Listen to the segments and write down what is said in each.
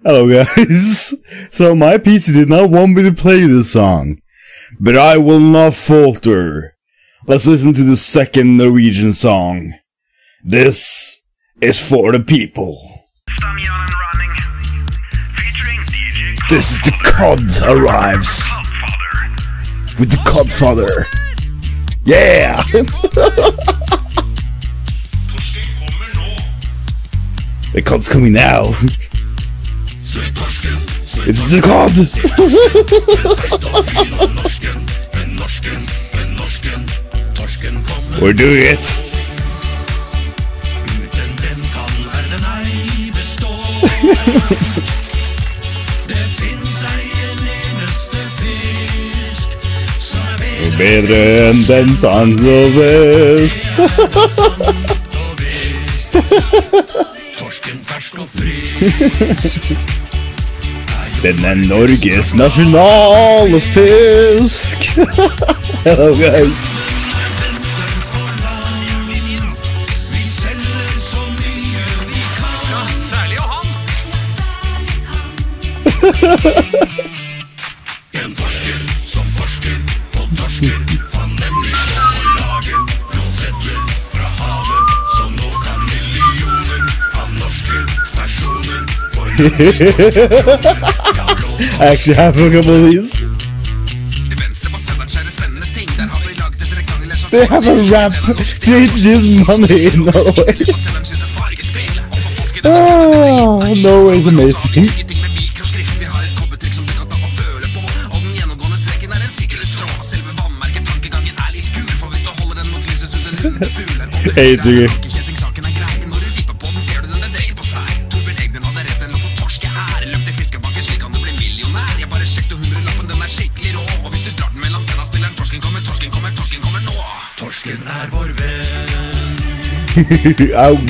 Hello guys, so my PC did not want me to play this song, but I will not falter. Let's listen to the second Norwegian song. This is for the people. This is the Cod arrives with the Codfather. Yeah! The Cod's coming now. It's the Cod! We're doing it! Bedre enn den sang så best. Den er Norges nasjonale fisk. Hello guys. En forsker som forsker på torsker, fant nemlig på å lage rosetter fra havet, så nå kan millioner av norske personer få I actually have a couple of these. Til venstre på sedderen skjer det spennende ting. Der har vi laget et rektangel som They have a rap to introduce money in Norway. Oh, Norway is amazing. Hey, dude.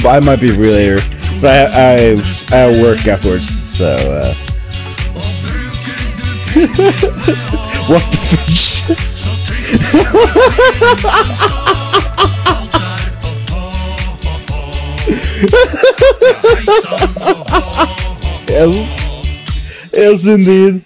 I might be free later, but I work afterwards, so what the fish? Yes, indeed.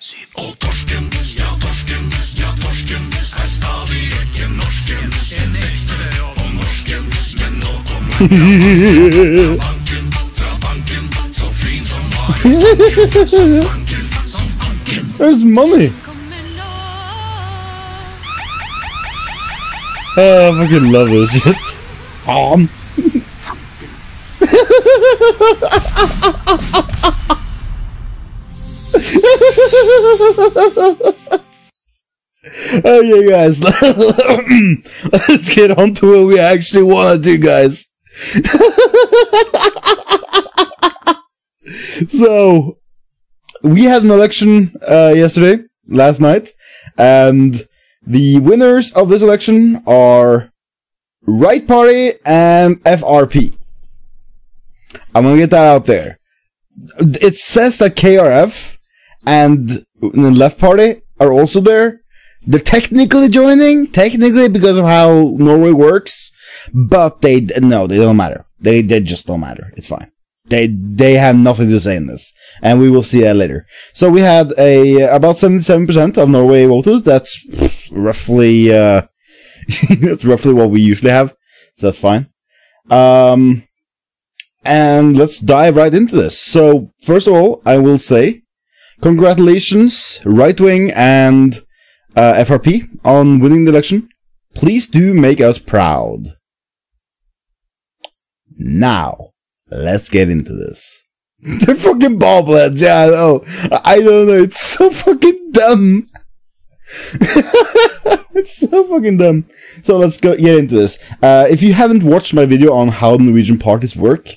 There's money. Oh, I fucking love this shit. Okay guys, let's get on to what we actually want to do, guys. So, we had an election last night, and the winners of this election are Right Party and FRP. I'm gonna get that out there. It says that KRF and the Left Party are also there. They're technically joining, because of how Norway works, but they don't matter. They just don't matter. It's fine. They have nothing to say in this, and we will see that later. So we had about 77% of Norway voted. That's roughly that's roughly what we usually have, so that's fine. And let's dive right into this. So first of all, I will say congratulations, Right Wing and FRP, on winning the election. Please do make us proud. Now, let's get into this. They're fucking bobbleheads, yeah, I know. I don't know, it's so fucking dumb. It's so fucking dumb. So let's get into this. If you haven't watched my video on how Norwegian parties work,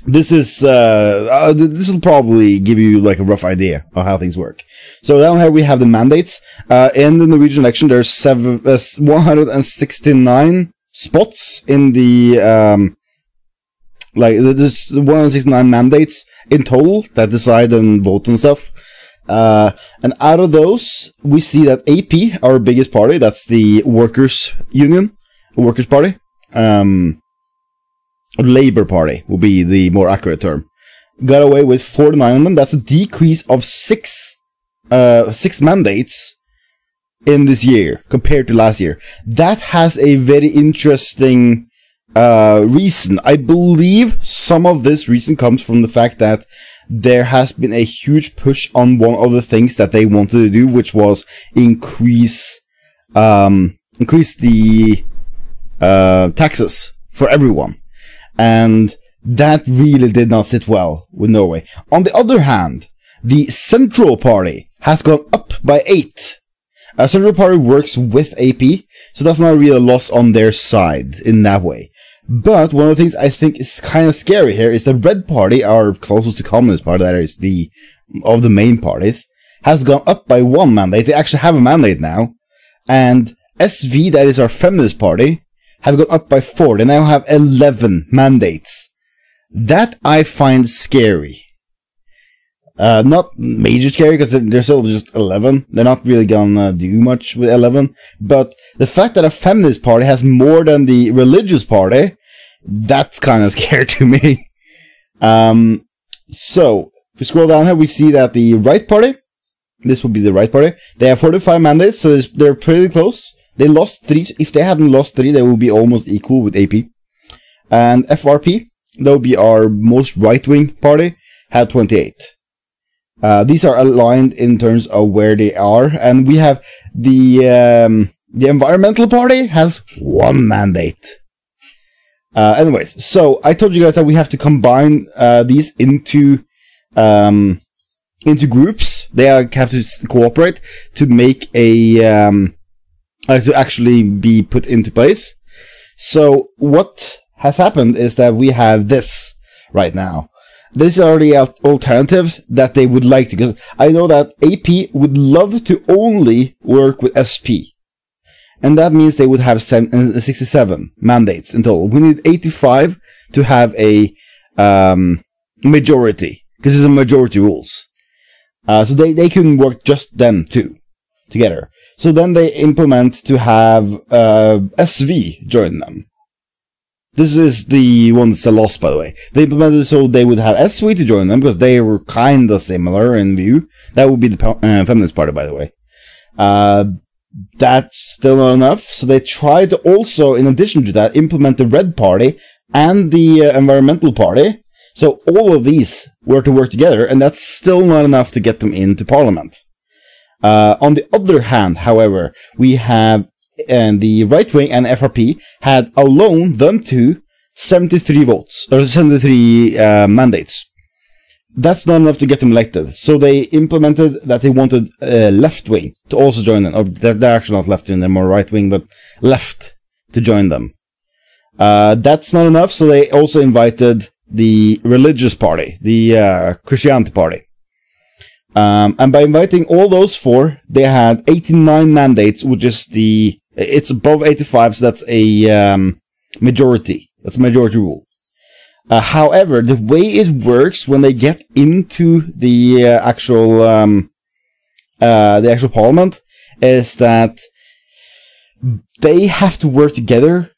this will probably give you like a rough idea of how things work. So down here we have the mandates. In the Norwegian election, there's 169 spots in the there's 169 mandates in total that decide and vote and stuff. And out of those, we see that AP, our biggest party, that's the Workers' Union, Workers' Party, Labour Party will be the more accurate term, got away with 49 of them. That's a decrease of six mandates in this year compared to last year. That has a very interesting reason. I believe some of this reason comes from the fact that there has been a huge push on one of the things that they wanted to do, which was increase the taxes for everyone. And that really did not sit well with Norway. On the other hand, the Central Party has gone up by 8. Central Party works with AP, so that's not really a loss on their side in that way. But one of the things I think is kind of scary here is the Red Party, our closest to Communist Party, that is of the main parties, has gone up by 1 mandate. They actually have a mandate now. And SV, that is our Feminist Party, have gone up by 4. They now have 11 mandates. That I find scary. Not major scary, because they're still just 11. They're not really gonna do much with 11. But the fact that a feminist party has more than the religious party, that's kind of scary to me. So, if we scroll down here, we see that the right party, this would be the right party, they have 45 mandates, so they're pretty close. They lost 3. If they hadn't lost 3, they would be almost equal with AP. And FRP, that would be our most right-wing party, had 28. These are aligned in terms of where they are, and we have the environmental party has 1 mandate. Anyways, so I told you guys that we have to combine these into groups. They have to cooperate to make a to actually be put into place. So what has happened is that we have this right now. These are the alternatives that they would like to, because I know that AP would love to only work with SP. And that means they would have 67 mandates in total. We need 85 to have a majority, because it's a majority rules. So they can work just them two together. So then they implement to have SV join them. This is the one that's a loss, by the way. They implemented so they would have SV to join them, because they were kind of similar in view. That would be the Feminist Party, by the way. That's still not enough, so they tried to also, in addition to that, implement the Red Party and the Environmental Party. So all of these were to work together, and that's still not enough to get them into Parliament. On the other hand, however, we have the right wing and FRP had alone, them two, 73 votes, or 73 mandates. That's not enough to get them elected. So they implemented that they wanted left wing to also join them. Or they're actually not left wing, they're more right wing, but left to join them. That's not enough, so they also invited the religious party, the Christianity party. And by inviting all those 4, they had 89 mandates, which is it's above 85, so that's a majority. That's a majority rule. However, the way it works when they get into the actual parliament is that they have to work together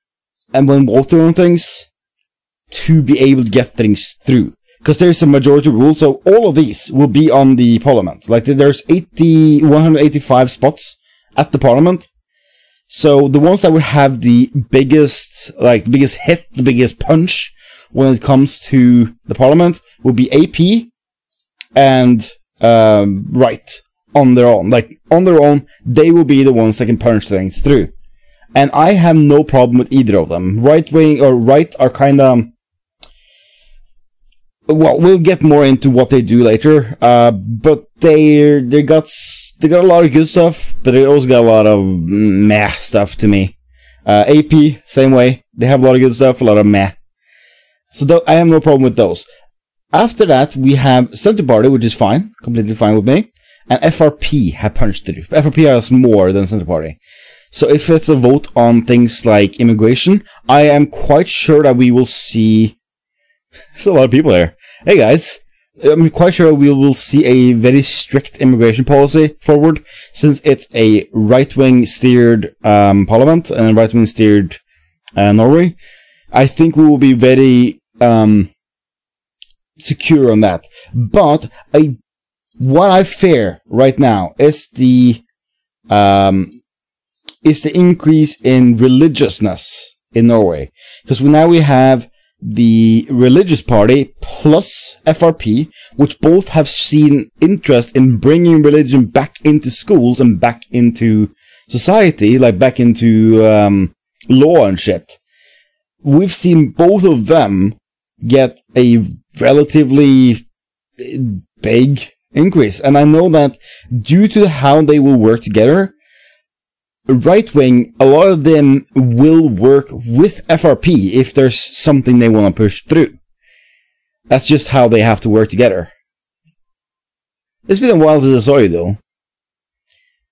and when voting on things to be able to get things through. Because there's a majority rule, so all of these will be on the parliament. Like there's 185 spots at the parliament. So the ones that would have the biggest hit, the biggest punch when it comes to the parliament will be AP and right on their own. Like on their own, they will be the ones that can punch things through. And I have no problem with either of them. Right wing or right are kind of. Well, we'll get more into what they do later. But they got a lot of good stuff, but they also got a lot of meh stuff to me. AP, same way. They have a lot of good stuff, a lot of meh. So I have no problem with those. After that, we have Center Party, which is fine, completely fine with me. And FRP have punched through. FRP has more than Center Party. So if it's a vote on things like immigration, I am quite sure that we will see... There's a lot of people there. Hey guys, I'm quite sure we will see a very strict immigration policy forward, since it's a right-wing steered parliament and a right-wing steered Norway. I think we will be very secure on that. But what I fear right now is the increase in religiousness in Norway, because now we have the religious party plus FRP, which both have seen interest in bringing religion back into schools and back into society, like back into law and shit. We've seen both of them get a relatively big increase, and I know that due to how they will work together, right wing, a lot of them will work with FRP if there's something they want to push through. That's just how they have to work together. It's been a while since I saw you, though.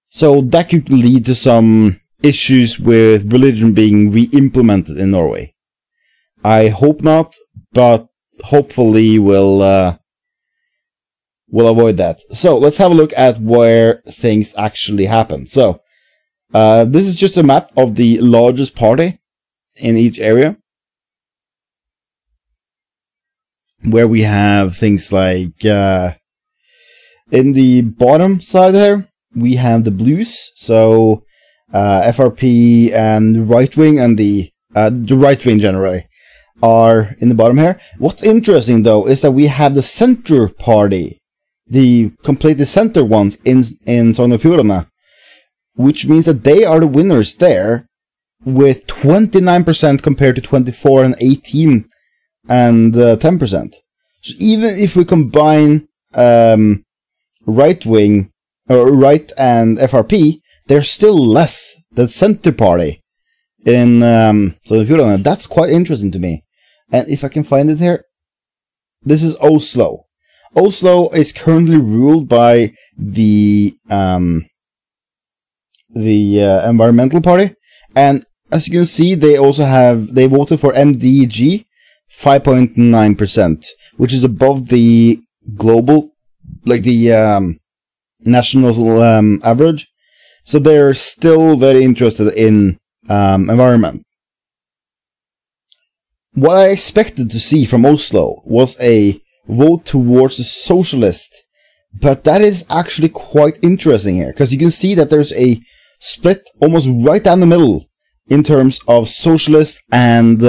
So that could lead to some issues with religion being re-implemented in Norway. I hope not, but hopefully we'll avoid that. So let's have a look at where things actually happen. So this is just a map of the largest party in each area, where we have things like in the bottom side there we have the blues, so FRP and right wing, and the right wing generally are in the bottom here. What's interesting though is that we have the center party, the completely center ones in Sogn og Fjordane, which means that they are the winners there, with 29% compared to 24 and 18 and 10%. So even if we combine right wing or right and FRP, they're still less than center party in Sogn og Fjordane. That's quite interesting to me. And if I can find it here, this is Oslo. Oslo is currently ruled by the environmental party, and as you can see, they voted for MDG 5.9%, which is above the global, like the national average. So they're still very interested in environment. What I expected to see from Oslo was a vote towards the socialist, but that is actually quite interesting here, because you can see that there's a split almost right down the middle in terms of socialist and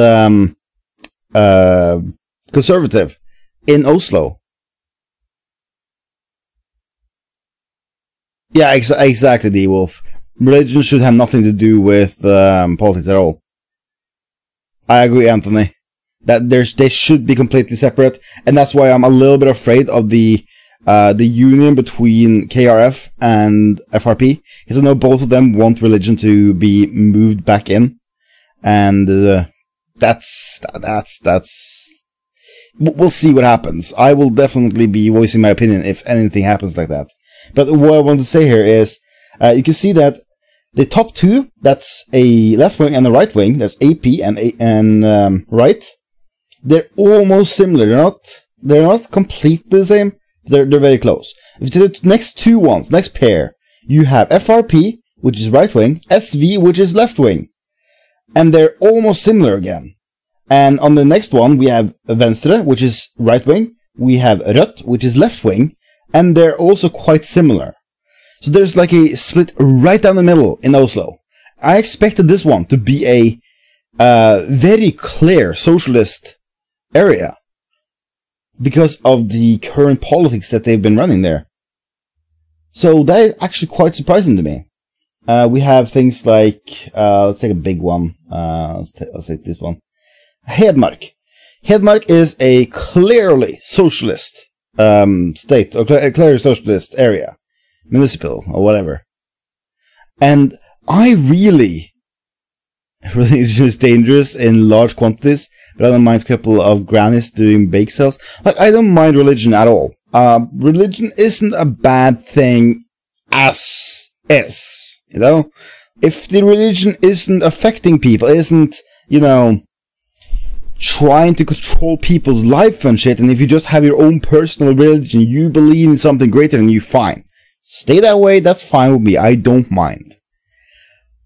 conservative in Oslo. Yeah, exactly, D-Wolf. Religion should have nothing to do with politics at all. I agree, Anthony. That they should be completely separate, and that's why I'm a little bit afraid of the union between KRF and FRP, because I know both of them want religion to be moved back in, and that's we'll see what happens. I will definitely be voicing my opinion if anything happens like that. But what I want to say here is, you can see that the top two, that's a left wing and a right wing, that's AP and right. They're almost similar. They're not completely the same. They're very close. If you do the next two ones, next pair, you have FRP, which is right wing, SV, which is left wing, and they're almost similar again. And on the next one, we have Venstre, which is right wing. We have Rødt, which is left wing, and they're also quite similar. So there's like a split right down the middle in Oslo. I expected this one to be a very clear socialist area, because of the current politics that they've been running there. So that is actually quite surprising to me. We have things like, let's take a big one. Let's take this one. Hedmark. Hedmark is a clearly socialist state, or a clearly socialist area, municipal or whatever. And religion is dangerous in large quantities, but I don't mind a couple of grannies doing bake sales. Like, I don't mind religion at all. Religion isn't a bad thing as is, you know? If the religion isn't affecting people, isn't, trying to control people's life and shit, and if you just have your own personal religion, you believe in something greater than you, fine. Stay that way, that's fine with me, I don't mind.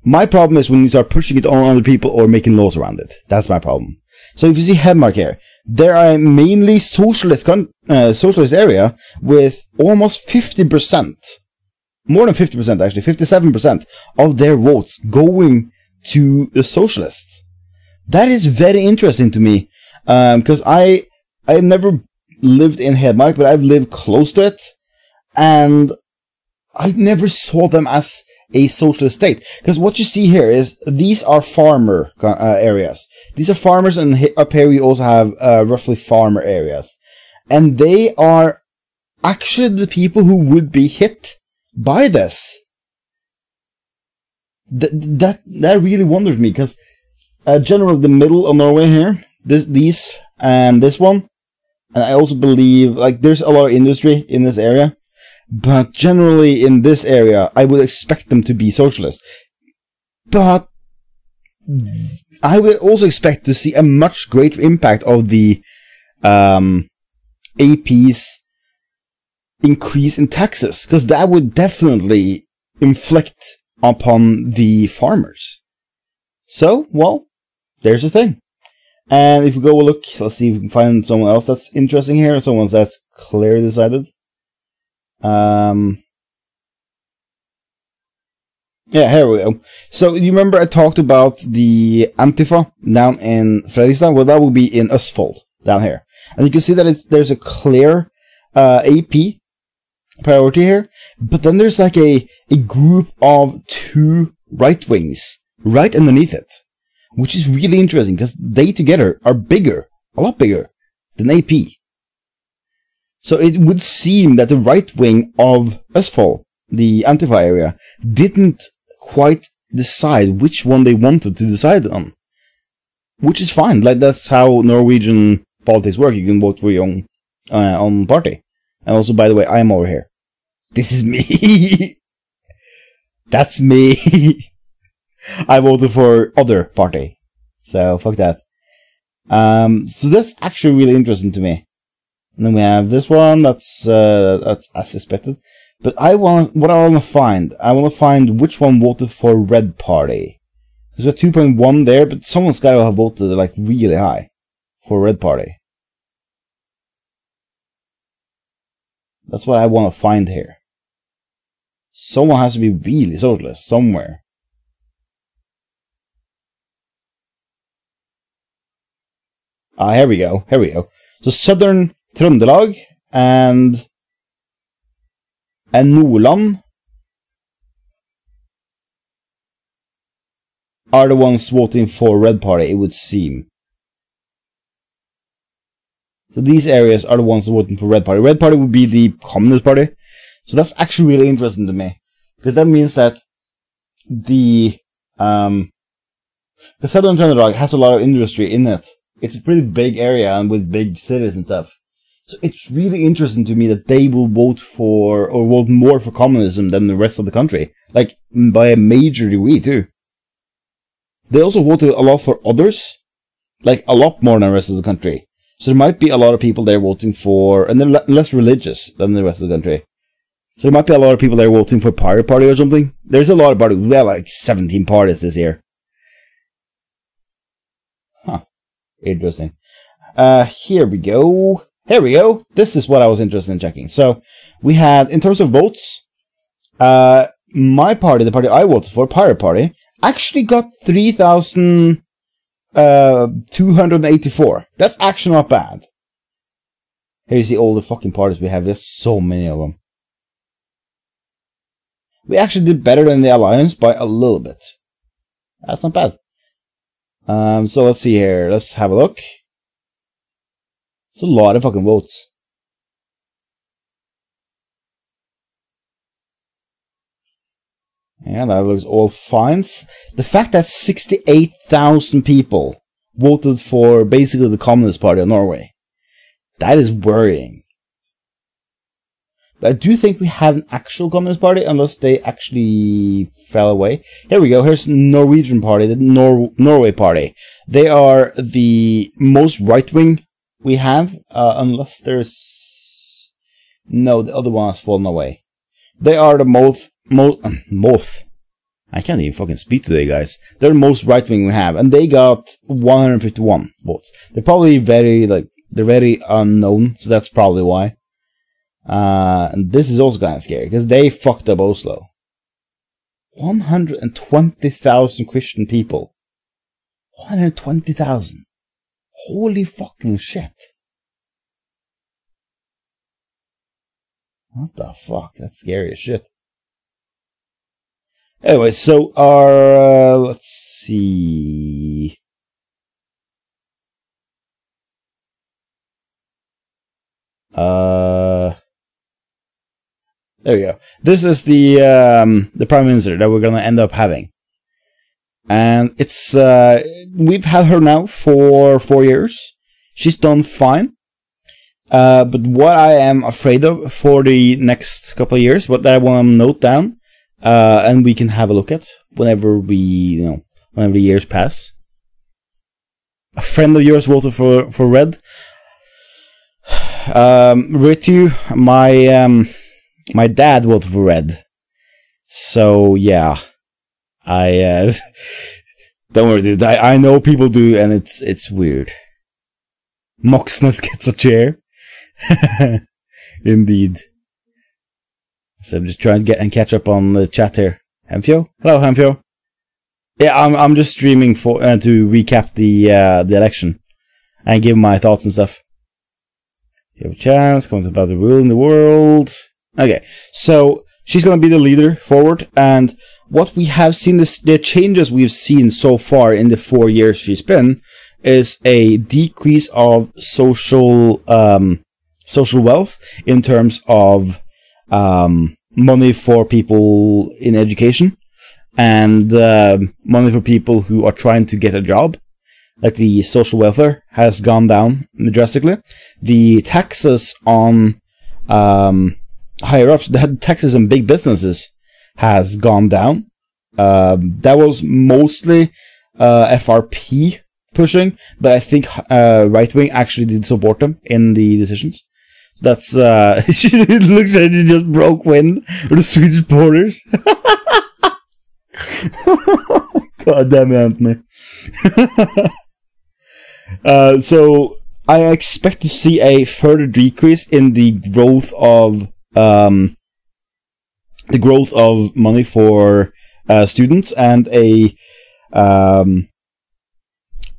My problem is when you start pushing it on other people or making laws around it. That's my problem. So if you see Hedmark here, there are mainly socialist area with almost 50%, more than 50% actually, 57% of their votes going to the socialists. That is very interesting to me, because I never lived in Hedmark, but I've lived close to it, and I never saw them as a socialist state. Because what you see here is these are farmer areas. These are farmers, and up here we also have roughly farmer areas, and they are actually the people who would be hit by this. That really wonders me, because generally the middle of Norway here, these and this one, and I also believe like there's a lot of industry in this area, but generally in this area I would expect them to be socialist. But I would also expect to see a much greater impact of the AP's increase in taxes, because that would definitely inflict upon the farmers. So, well, there's the thing. And if we go look, let's see if we can find someone else that's interesting here, someone that's clearly decided. Yeah, here we go. So, you remember I talked about the Antifa down in Fredrikstad? Well, that will be in Østfold, down here. And you can see that there's a clear AP priority here, but then there's like a group of two right wings right underneath it, which is really interesting because they together are bigger, a lot bigger than AP. So it would seem that the right wing of Østfold, the Antifa area, didn't quite decide which one they wanted to decide on, which is fine. Like, that's how Norwegian politics work. You can vote for your own party. And also, by the way, I'm over here. This is me. That's me. I voted for other party. So, fuck that. So that's actually really interesting to me. And then we have this one, that's as expected. But I want to find which one voted for Red Party. There's a 2.1 there, but someone's got to have voted like really high for Red Party. That's what I want to find here. Someone has to be really socialist somewhere. Here we go. Here we go. So Southern Trøndelag and Nordland are the ones voting for Red Party, it would seem. So these areas are the ones voting for Red Party. Red Party would be the Communist Party. So that's actually really interesting to me, because that means that the Southern Trøndelag has a lot of industry in it. It's a pretty big area and with big cities and stuff. So it's really interesting to me that they will vote for, or vote more for communism than the rest of the country. Like, by a major degree, too. They also voted a lot for others. Like, a lot more than the rest of the country. So there might be a lot of people there voting for, and they're less religious than the rest of the country. So there might be a lot of people there voting for Pirate Party or something. There's a lot of parties. We have like 17 parties this year. Huh. Interesting. Here we go. Here we go. This is what I was interested in checking. So, we had, in terms of votes, my party, the party I voted for, Pirate Party, actually got 3,284. That's actually not bad. Here you see all the fucking parties we have. There's so many of them. We actually did better than the Alliance by a little bit. That's not bad. So let's see here. Let's have a look. It's a lot of fucking votes. Yeah, that looks all fine. The fact that 68,000 people voted for basically the Communist Party of Norway, that is worrying. I do think we have an actual Communist Party, unless they actually fell away. Here we go. Here's Norwegian Party, the Norway Party. They are the most right-wing we have, unless there's... No, the other one has fallen away. They are the most... I can't even fucking speak today, guys. They're the most right-wing we have, and they got 151 votes. They're probably they're very unknown, so that's probably why. And this is also kind of scary, because they fucked up Oslo. 120,000 Christian people. 120,000. Holy fucking shit. What the fuck? That's scary as shit. Anyway, so our, let's see. There we go. This is the Prime Minister that we're gonna end up having. And it's, we've had her now for 4 years. She's done fine. But what I am afraid of for the next couple of years, what I want to note down, and we can have a look at whenever whenever the years pass. A friend of yours voted for red. Ritu, my dad voted for red. So yeah, I don't worry, dude. I know people do, and it's weird. Moxness gets a chair. Indeed. So I'm just trying to get and catch up on the chat here. Hamfio? Hello, Hamfio. Yeah, I'm just streaming for to recap the election and give my thoughts and stuff. You have a chance. Comments about the rule in the world. Okay, so she's gonna be the leader forward, and what we have seen, the changes we've seen so far in the 4 years she's been, is a decrease of social wealth in terms of money for people in education and money for people who are trying to get a job. Like the social welfare has gone down drastically. The taxes on higher ups, the taxes on big businesses has gone down. That was mostly FRP pushing, but I think right wing actually did support them in the decisions. So that's it looks like you just broke wind with the Swedish borders. God damn it, Anthony. So I expect to see a further decrease in the growth of money for students, and a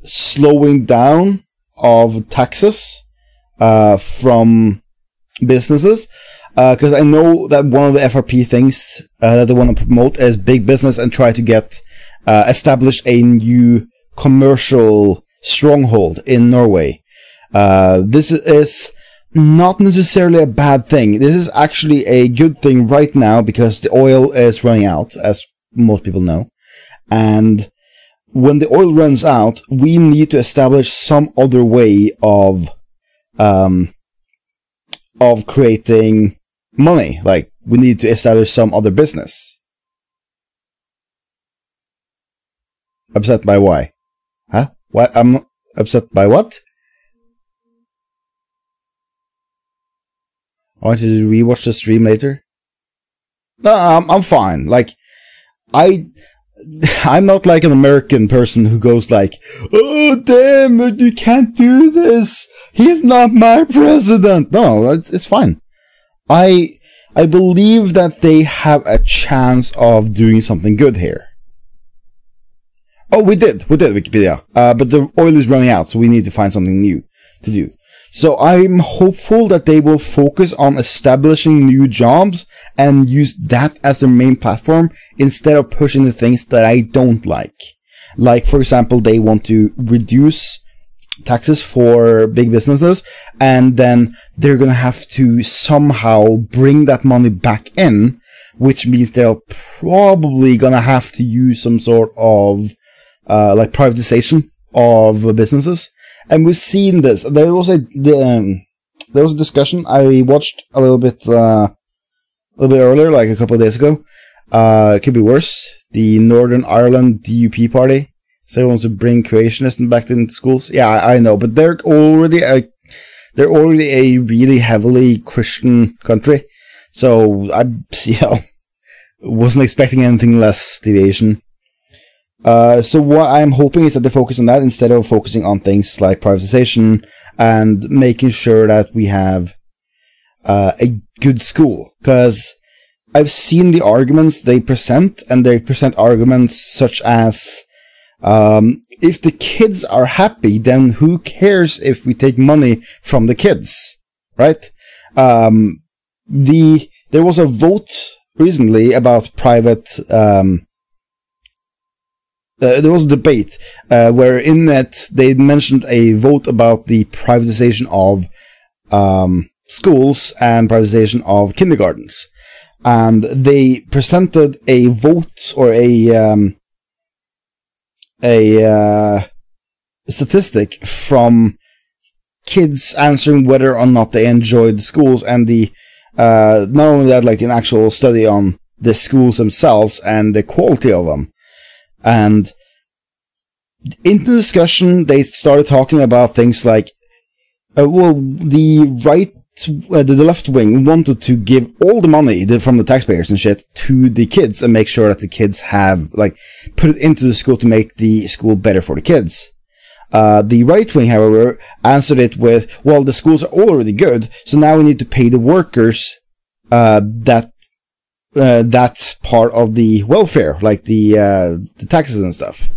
slowing down of taxes from businesses, because I know that one of the FRP things that they want to promote is big business and try to get establish a new commercial stronghold in Norway. This is not necessarily a bad thing. This is actually a good thing right now, because the oil is running out, as most people know. And when the oil runs out, we need to establish some other way of creating money. Like, we need to establish some other business. Upset by why? Huh? What? I'm upset by what? I want you to rewatch the stream later. No, I'm fine. Like, I'm not like an American person who goes like, "Oh damn it, you can't do this. He's not my president." No, it's fine. I believe that they have a chance of doing something good here. Oh, we did, Wikipedia. But the oil is running out, so we need to find something new to do. So I'm hopeful that they will focus on establishing new jobs and use that as their main platform instead of pushing the things that I don't like. Like, for example, they want to reduce taxes for big businesses, and then they're gonna have to somehow bring that money back in, which means they're probably gonna have to use some sort of like privatization of businesses. And we've seen this. There was a discussion. I watched a little bit little bit earlier, like a couple of days ago. It could be worse. The Northern Ireland DUP party. So it wants to bring creationism back into schools. Yeah, I know, but they're already a really heavily Christian country. So I, wasn't expecting anything less deviation. So what I'm hoping is that they focus on that instead of focusing on things like privatization and making sure that we have a good school. Because I've seen the arguments they present, and they present arguments such as, if the kids are happy, then who cares if we take money from the kids, right? There was a vote recently about private, there was a debate, where in that they mentioned a vote about the privatization of, schools and privatization of kindergartens. And they presented a vote or a statistic from kids answering whether or not they enjoyed the schools, and the not only that, like an actual study on the schools themselves and the quality of them. And in the discussion, they started talking about things like, the left wing wanted to give all the money from the taxpayers and shit to the kids and make sure that the kids have, like, put it into the school to make the school better for the kids. The right wing, however, answered it with, well, the schools are already good, so now we need to pay the workers, that's part of the welfare, like the taxes and stuff.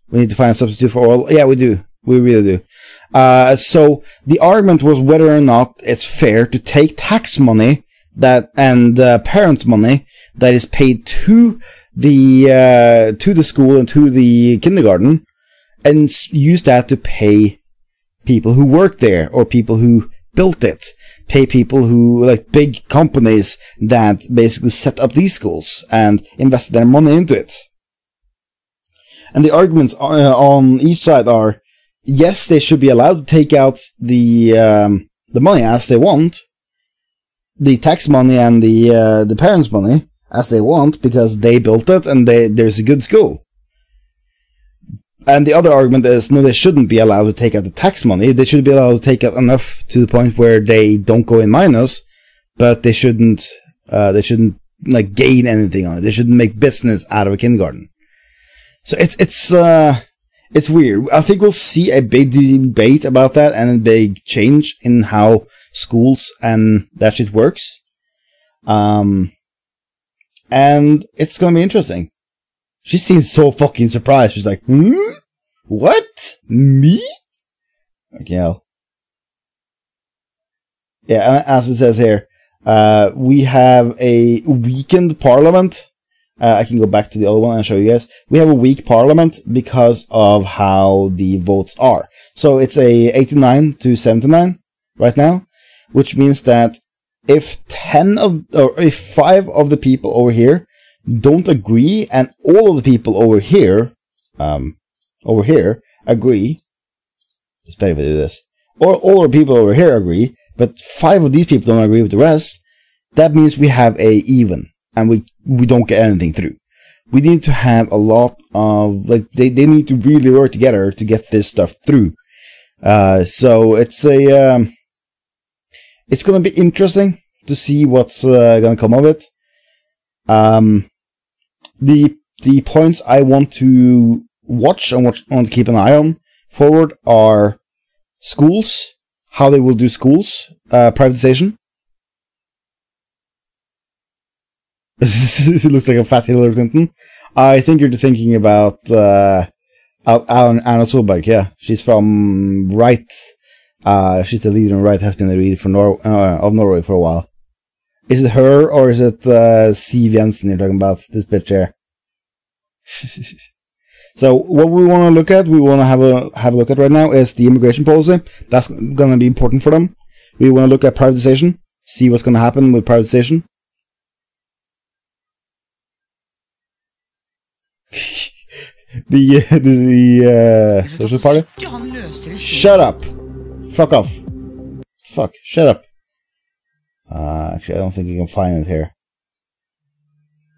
We need to find a substitute for all. Yeah, we do. We really do. So the argument was whether or not it's fair to take tax money and parents' money that is paid to the school and to the kindergarten, and use that to pay people who work there or people who built it, pay people who, like, big companies that basically set up these schools and invested their money into it. And the arguments on each side are, yes, they should be allowed to take out the money as they want, the tax money and the parents' money as they want, because they built it and there's a good school. And the other argument is, no, they shouldn't be allowed to take out the tax money. They should be allowed to take out enough to the point where they don't go in minus, but they shouldn't like gain anything on it. They shouldn't make business out of a kindergarten. So it's weird. I think we'll see a big debate about that and a big change in how schools and that shit works. And it's gonna be interesting. She seems so fucking surprised. She's like, what? Me? Okay, hell. Yeah, as it says here, we have a weakened parliament. I can go back to the other one and show you guys. We have a weak parliament because of how the votes are. So it's a 89 to 79 right now, which means that if 5 of the people over here don't agree, and all of the people over here agree. It's better if I do this. Or all of the people over here agree, but 5 of these people don't agree with the rest. That means we have a even, and we don't get anything through. We need to have a lot of, like, they need to really work together to get this stuff through. So it's it's gonna be interesting to see what's gonna come of it. The points I want to watch and want to keep an eye on forward are schools, how they will do schools, privatization. It looks like a fat Hillary Clinton. I think you're thinking about Anna Solberg. Yeah, she's from Right. She's the leader in Right. Has been the leader for of Norway for a while. Is it her or is it Siv Jensen you're talking about? This bitch here. So what we want to look at, we want to have a look at right now is the immigration policy. That's going to be important for them. We want to look at privatization, see what's going to happen with privatization. the Social Party. Shut up. Fuck off. Fuck. Shut up. Actually, I don't think you can find it here.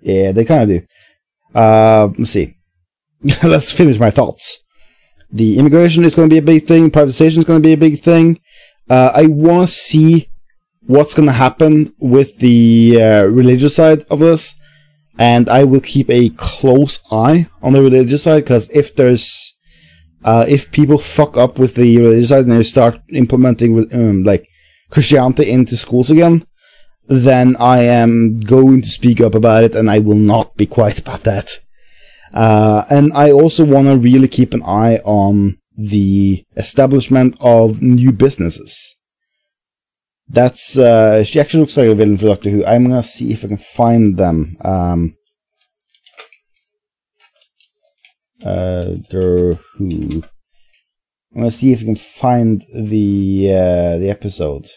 Yeah, they kind of do. Let's see. Let's finish my thoughts. The immigration is going to be a big thing. Privatization is going to be a big thing. I want to see what's going to happen with the religious side of this. And I will keep a close eye on the religious side, because if people fuck up with the religious side and they start implementing like Christianity into schools again, then I am going to speak up about it, and I will not be quiet about that. And I also want to really keep an eye on the establishment of new businesses. That's, she actually looks like a villain for Doctor Who. I'm gonna see if I can find them. Doctor Who. I'm gonna see if I can find the episode.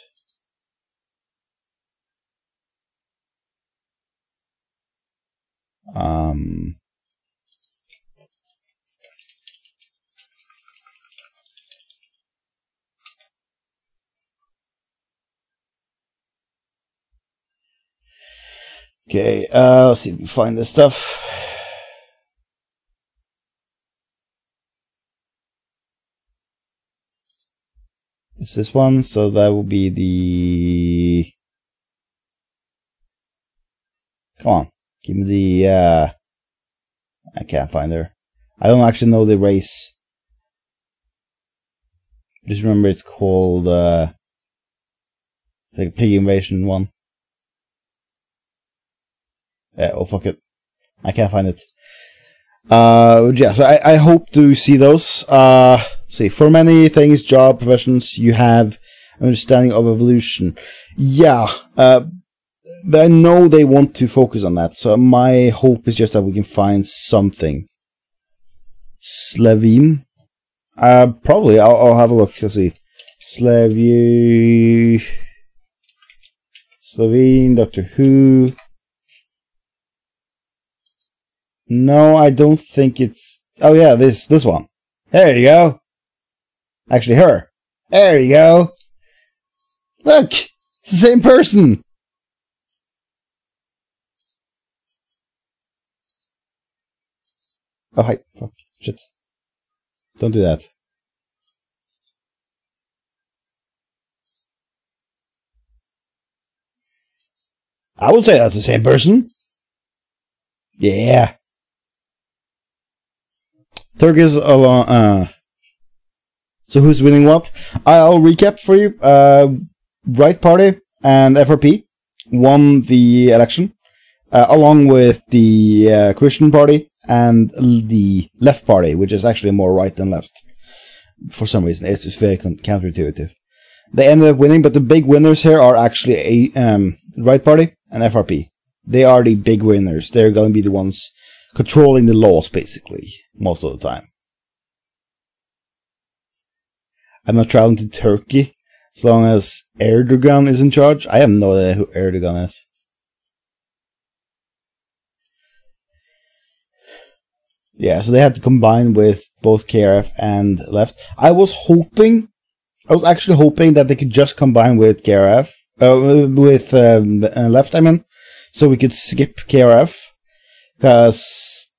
Okay, let's see if we can find this stuff. It's this one, so that will be the... Come on, give me the... I can't find her. I don't actually know the race. Just remember it's called... it's like a pig invasion one. Oh, fuck it. I can't find it. Yeah, so I hope to see those. See, for many things, job, professions, you have understanding of evolution. Yeah, but I know they want to focus on that, so my hope is just that we can find something. Slovene? Probably, I'll have a look, let's see. Slovene, Doctor Who... No, I don't think it's... Oh yeah, this one. There you go. Actually, her. There you go. Look! It's the same person! Oh, hi. Fuck. Shit. Don't do that. I would say that's the same person. Yeah. Turkish along. So who's winning what? I'll recap for you. Right Party and FRP won the election, along with the Christian Party and the Left Party, which is actually more right than left. For some reason, it's just very counterintuitive. They ended up winning, but the big winners here are actually Right Party and FRP. They are the big winners. They're going to be the ones controlling the laws, basically, most of the time. I'm not traveling to Turkey as long as Erdogan is in charge. I have no idea who Erdogan is. Yeah, so they had to combine with both KRF and Left. I was actually hoping that they could just combine with KRF, with Left, I mean, so we could skip KRF. Because,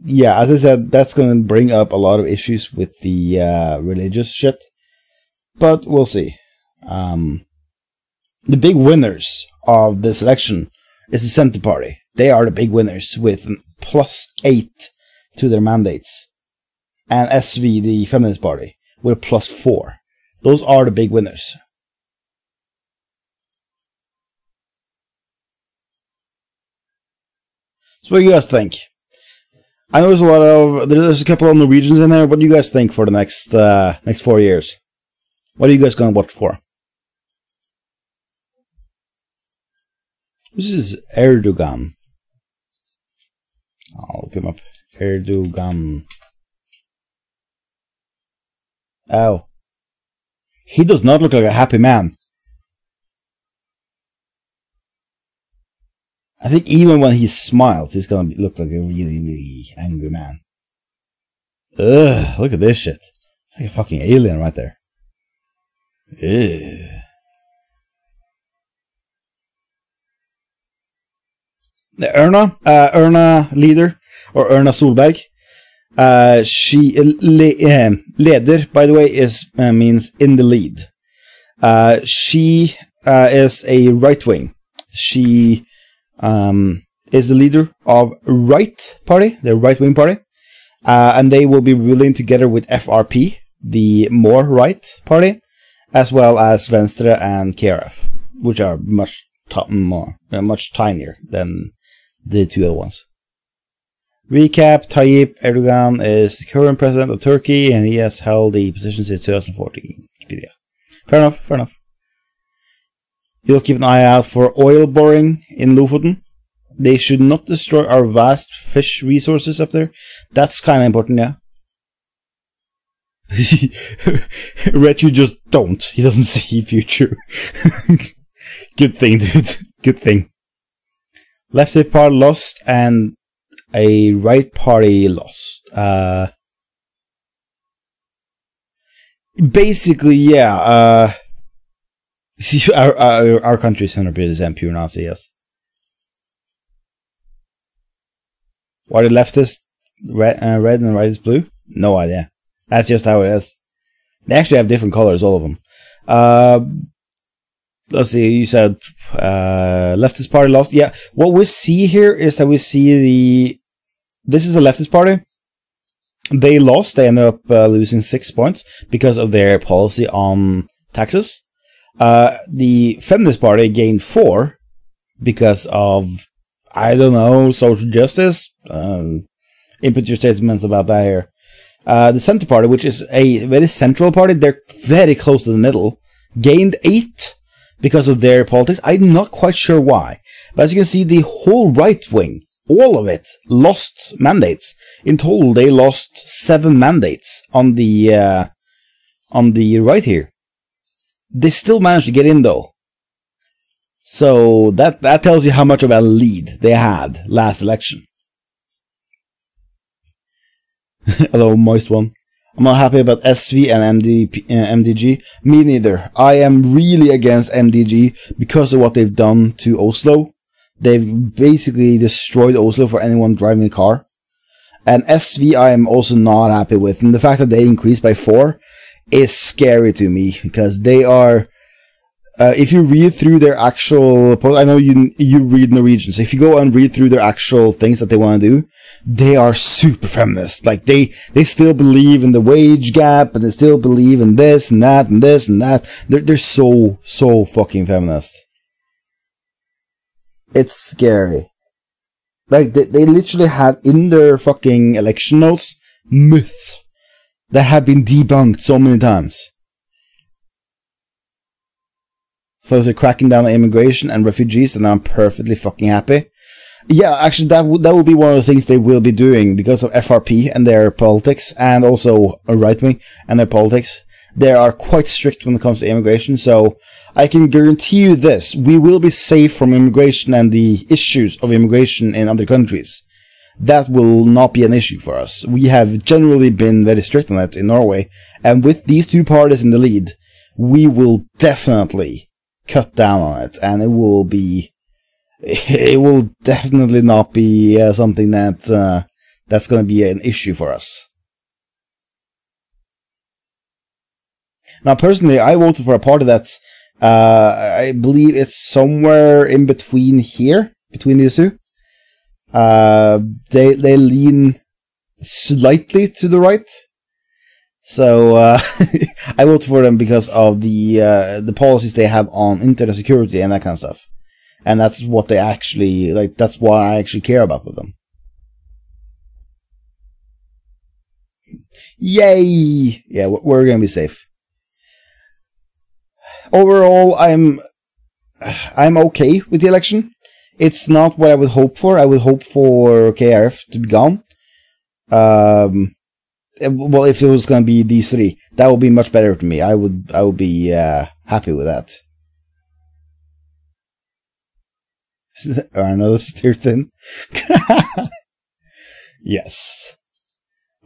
yeah, as I said, that's going to bring up a lot of issues with the religious shit. But we'll see. The big winners of this election is the Centre Party. They are the big winners with +8 to their mandates. And SV, the Feminist Party, with +4. Those are the big winners. So what do you guys think? I know there's a couple of Norwegians in there. What do you guys think for the next 4 years? What are you guys gonna watch for? This is Erdogan. I'll look him up. Erdogan. Oh. He does not look like a happy man. I think even when he smiles, he's gonna look like a really, really angry man. Ugh, look at this shit. It's like a fucking alien right there. Ugh. Erna leader, or Erna Solberg. Leder, by the way, means in the lead. She is a right wing. She is the leader of Right Party, the right wing party, and they will be ruling together with FRP, the more right party, as well as Venstre and KrF, which are much tinier than the two other ones. Recap: Tayyip Erdogan is the current president of Turkey, and he has held the position since 2014. Wikipedia. Fair enough. You'll keep an eye out for oil boring in Lofoten. They should not destroy our vast fish resources up there. That's kind of important, yeah. Retu just don't. He doesn't see future. Good thing, dude. Good thing. Lefty Party lost and a right party lost. Basically, yeah. Our country is 100% pure Nazi, yes. Why the left is red and the right is blue? No idea. That's just how it is. They actually have different colors, all of them. Let's see, you said leftist party lost. Yeah, what we see here is that we see this is a leftist party. They lost. They ended up losing 6 points because of their policy on taxes. The feminist party gained 4 because of, I don't know, social justice. Input your statements about that here. The center party, which is a very central party, they're very close to the middle, gained 8 because of their politics. I'm not quite sure why. But as you can see, the whole right wing, all of it, lost mandates. In total, they lost 7 mandates on the right here. They still managed to get in, though. So that tells you how much of a lead they had last election. Hello, moist one. I'm not happy about SV and MDG. Me neither. I am really against MDG because of what they've done to Oslo. They've basically destroyed Oslo for anyone driving a car. And SV I am also not happy with. And the fact that they increased by 4 is scary to me, because they are... if you read through their actual... I know you read Norwegian, so if you go and read through their actual things that they want to do, they are super feminist. Like, they still believe in the wage gap, and they still believe in this and that and this and that. They're so fucking feminist. It's scary. Like, they literally have in their fucking election notes myths that have been debunked so many times. So they're cracking down on immigration and refugees, and I'm perfectly fucking happy. Yeah, actually, that would be one of the things they will be doing because of FRP and their politics, and also a right wing and their politics. They are quite strict when it comes to immigration, so I can guarantee you this: we will be safe from immigration and the issues of immigration in other countries. That will not be an issue for us. We have generally been very strict on that in Norway, and with these two parties in the lead, we will definitely cut down on it, and it will definitely not be something that's going to be an issue for us. Now, personally, I voted for a party that's, I believe it's somewhere in between here, between these two. They lean slightly to the right. So I voted for them because of the policies they have on internet security and that kind of stuff, and that's what they actually like. That's what I actually care about with them. Yay! Yeah, we're gonna be safe. Overall, I'm okay with the election. It's not what I would hope for. I would hope for KrF to be gone. Well, if it was going to be these 3, that would be much better to me. I would be happy with that. Another steer thin. Yes.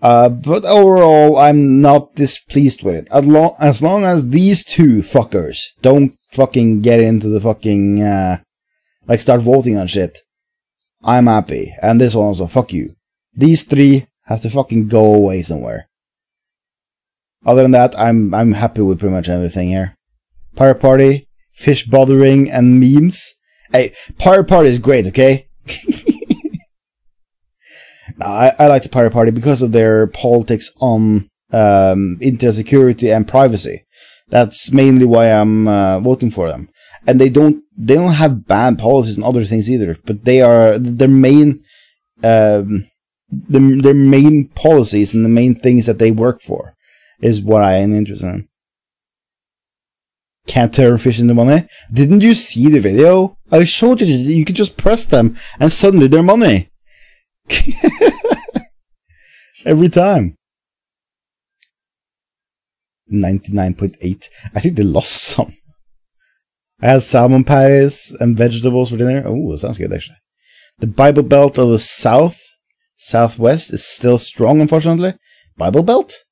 But overall, I'm not displeased with it. As long as these 2 fuckers don't fucking get into the fucking, like, start voting on shit, I'm happy. And this one also, fuck you. These three have to fucking go away somewhere. Other than that, I'm happy with pretty much everything here. Pirate Party, fish bothering, and memes. Hey, Pirate Party is great, okay? I like the Pirate Party because of their politics on internet security and privacy. That's mainly why I'm voting for them. And they don't have bad policies and other things either. But they are their main policies and the main things that they work for is what I am interested in. Can't turn fish into money. Didn't you see the video? I showed you that you could just press them and suddenly they're money. Every time. 99.8. I think they lost some. I had salmon patties and vegetables for dinner. Oh, sounds good actually. The Bible Belt of the Southwest is still strong, unfortunately. Bible Belt?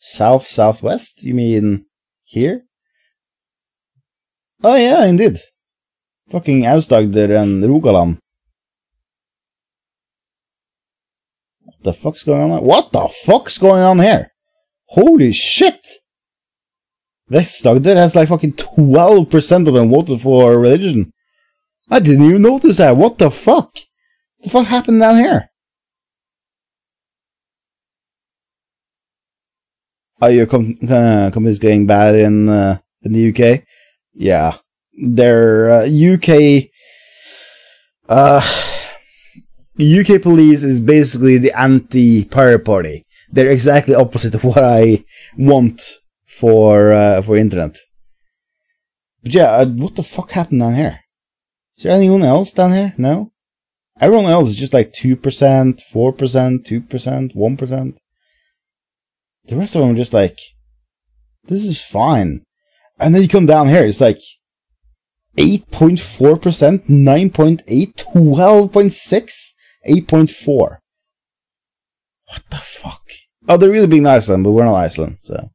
Southwest? You mean here? Oh yeah, indeed. Fucking Aust-Agder and Rogaland. What the fuck's going on? What the fuck's going on here? Holy shit! Vest-Agder has like fucking 12% of them voted for religion. I didn't even notice that. What the fuck? The fuck happened down here? Are your companies getting bad in the UK? Yeah, their UK police is basically the anti-pirate party. They're exactly opposite of what I want for internet. But yeah, what the fuck happened down here? Is there anyone else down here? No? Everyone else is just like 2%, 4%, 2%, 1%. The rest of them are just like, this is fine. And then you come down here, it's like 8.4%, 9.8, 12.6, 8.4. What the fuck? Oh, they're really big in Iceland, but we're not Iceland, so.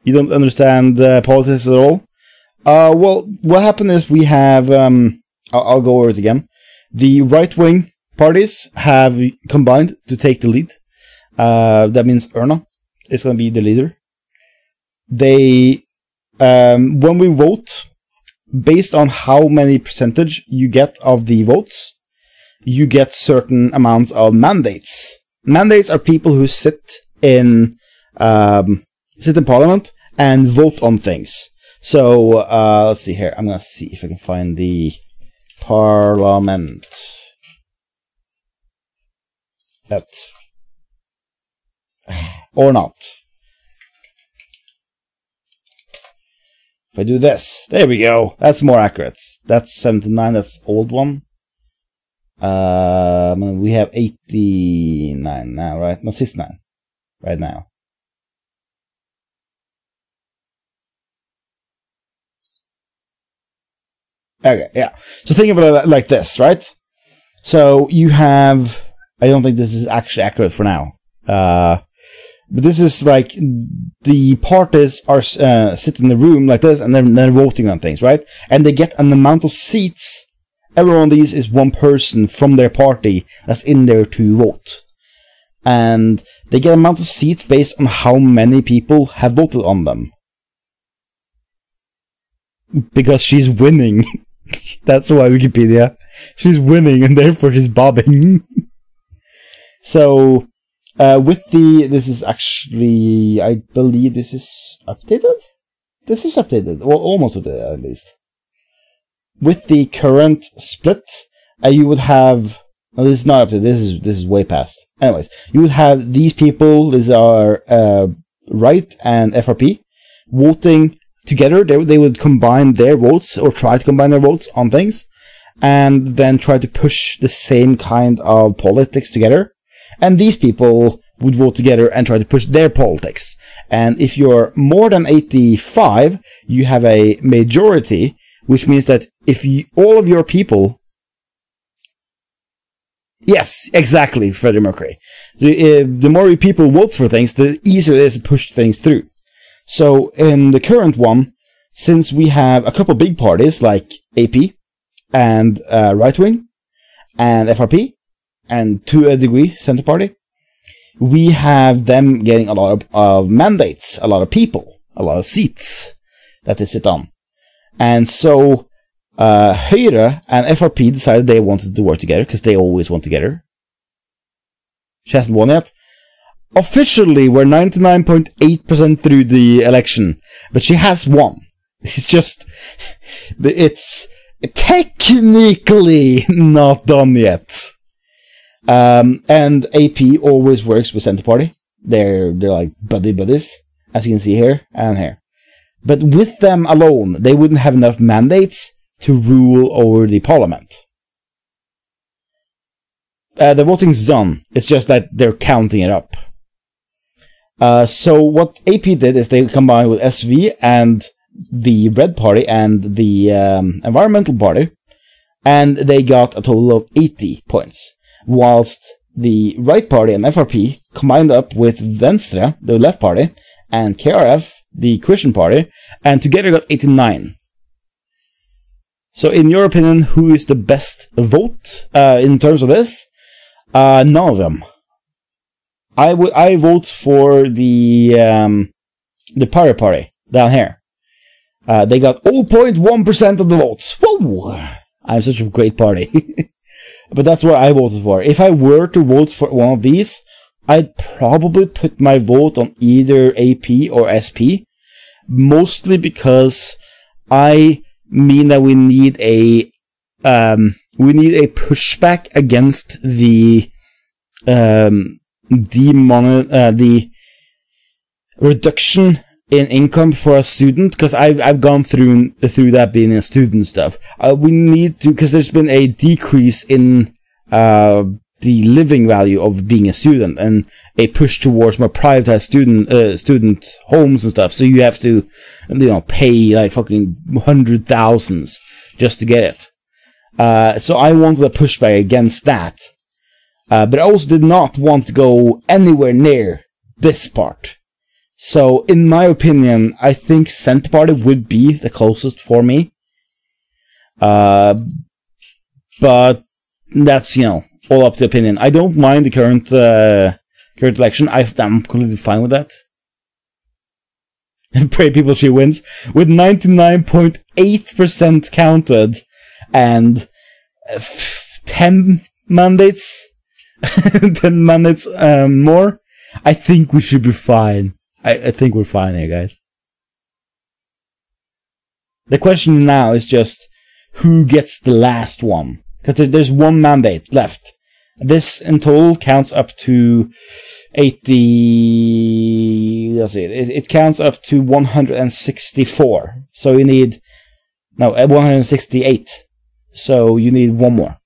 You don't understand politics at all? Well, what happened is we have, I'll go over it again. The right-wing parties have combined to take the lead. That means Erna is going to be the leader. They, when we vote, based on how many percentage you get of the votes, you get certain amounts of mandates. Mandates are people who sit in parliament and vote on things. So, let's see here. I'm going to see if I can find the parliament. Or not. If I do this, there we go. That's more accurate. That's 79. That's old one. We have 89 now, right? No, 69 right now. Okay, yeah. So think about it like this, right? So you have. I don't think this is actually accurate for now. But this is like the parties are sit in the room like this, and then they're voting on things, right? And they get an amount of seats. Every one of these is one person from their party that's in there to vote, and they get an amount of seats based on how many people have voted on them. Because she's winning. That's why Wikipedia. She's winning, and therefore she's bobbing. So. This is actually, I believe this is updated? This is updated, well, almost updated at least. With the current split, you would have, no, this is not updated, this is way past. Anyways, you would have these people, these are Right and FRP, voting together. They would combine their votes, or try to combine their votes on things, and then try to push the same kind of politics together. And these people would vote together and try to push their politics. And if you're more than 85, you have a majority, which means that if all of your people... Yes, exactly, Freddie Mercury. The more people vote for things, the easier it is to push things through. So in the current one, since we have a couple big parties like AP, and right wing, and FRP, and to a degree Centre Party, we have them getting a lot of mandates, a lot of people, a lot of seats that they sit on. And so Høyre and FRP decided they wanted to work together, because they always want together. She hasn't won yet. Officially, we're 99.8% through the election, but she has won. It's just, it's technically not done yet. And AP always works with Centre Party. They're like buddies, as you can see here and here. But with them alone, they wouldn't have enough mandates to rule over the parliament. The voting's done. It's just that they're counting it up. So what AP did is they combined with SV and the Red Party and the Environmental Party, and they got a total of 80 points. Whilst the Right Party and FRP combined up with Venstre, the Left Party, and KrF, the Christian Party, and together got 89. So in your opinion, who is the best vote in terms of this? None of them. I vote for the Pirate Party down here. They got 0.1% of the votes. Whoa! I'm such a great party. But that's what I voted for. If I were to vote for one of these, I'd probably put my vote on either AP or SP. Mostly because I mean that we need a pushback against the reduction in income for a student, because I've gone through that being a student stuff. We need to, because there's been a decrease in the living value of being a student, and a push towards more privatized student homes and stuff. So you have to, pay like fucking $100,000 just to get it. So I wanted a pushback against that, but I also did not want to go anywhere near this part. So, in my opinion, I think Centre Party would be the closest for me. But that's, all up to opinion. I don't mind the current election. I'm completely fine with that. And pray people she wins. With 99.8% counted and 10 mandates, 10 mandates more, I think we should be fine. I think we're fine here, guys. The question now is just who gets the last one. Because there's one mandate left. This in total counts up to 80... Let's see. It counts up to 164. So you need... No, 168. So you need one more.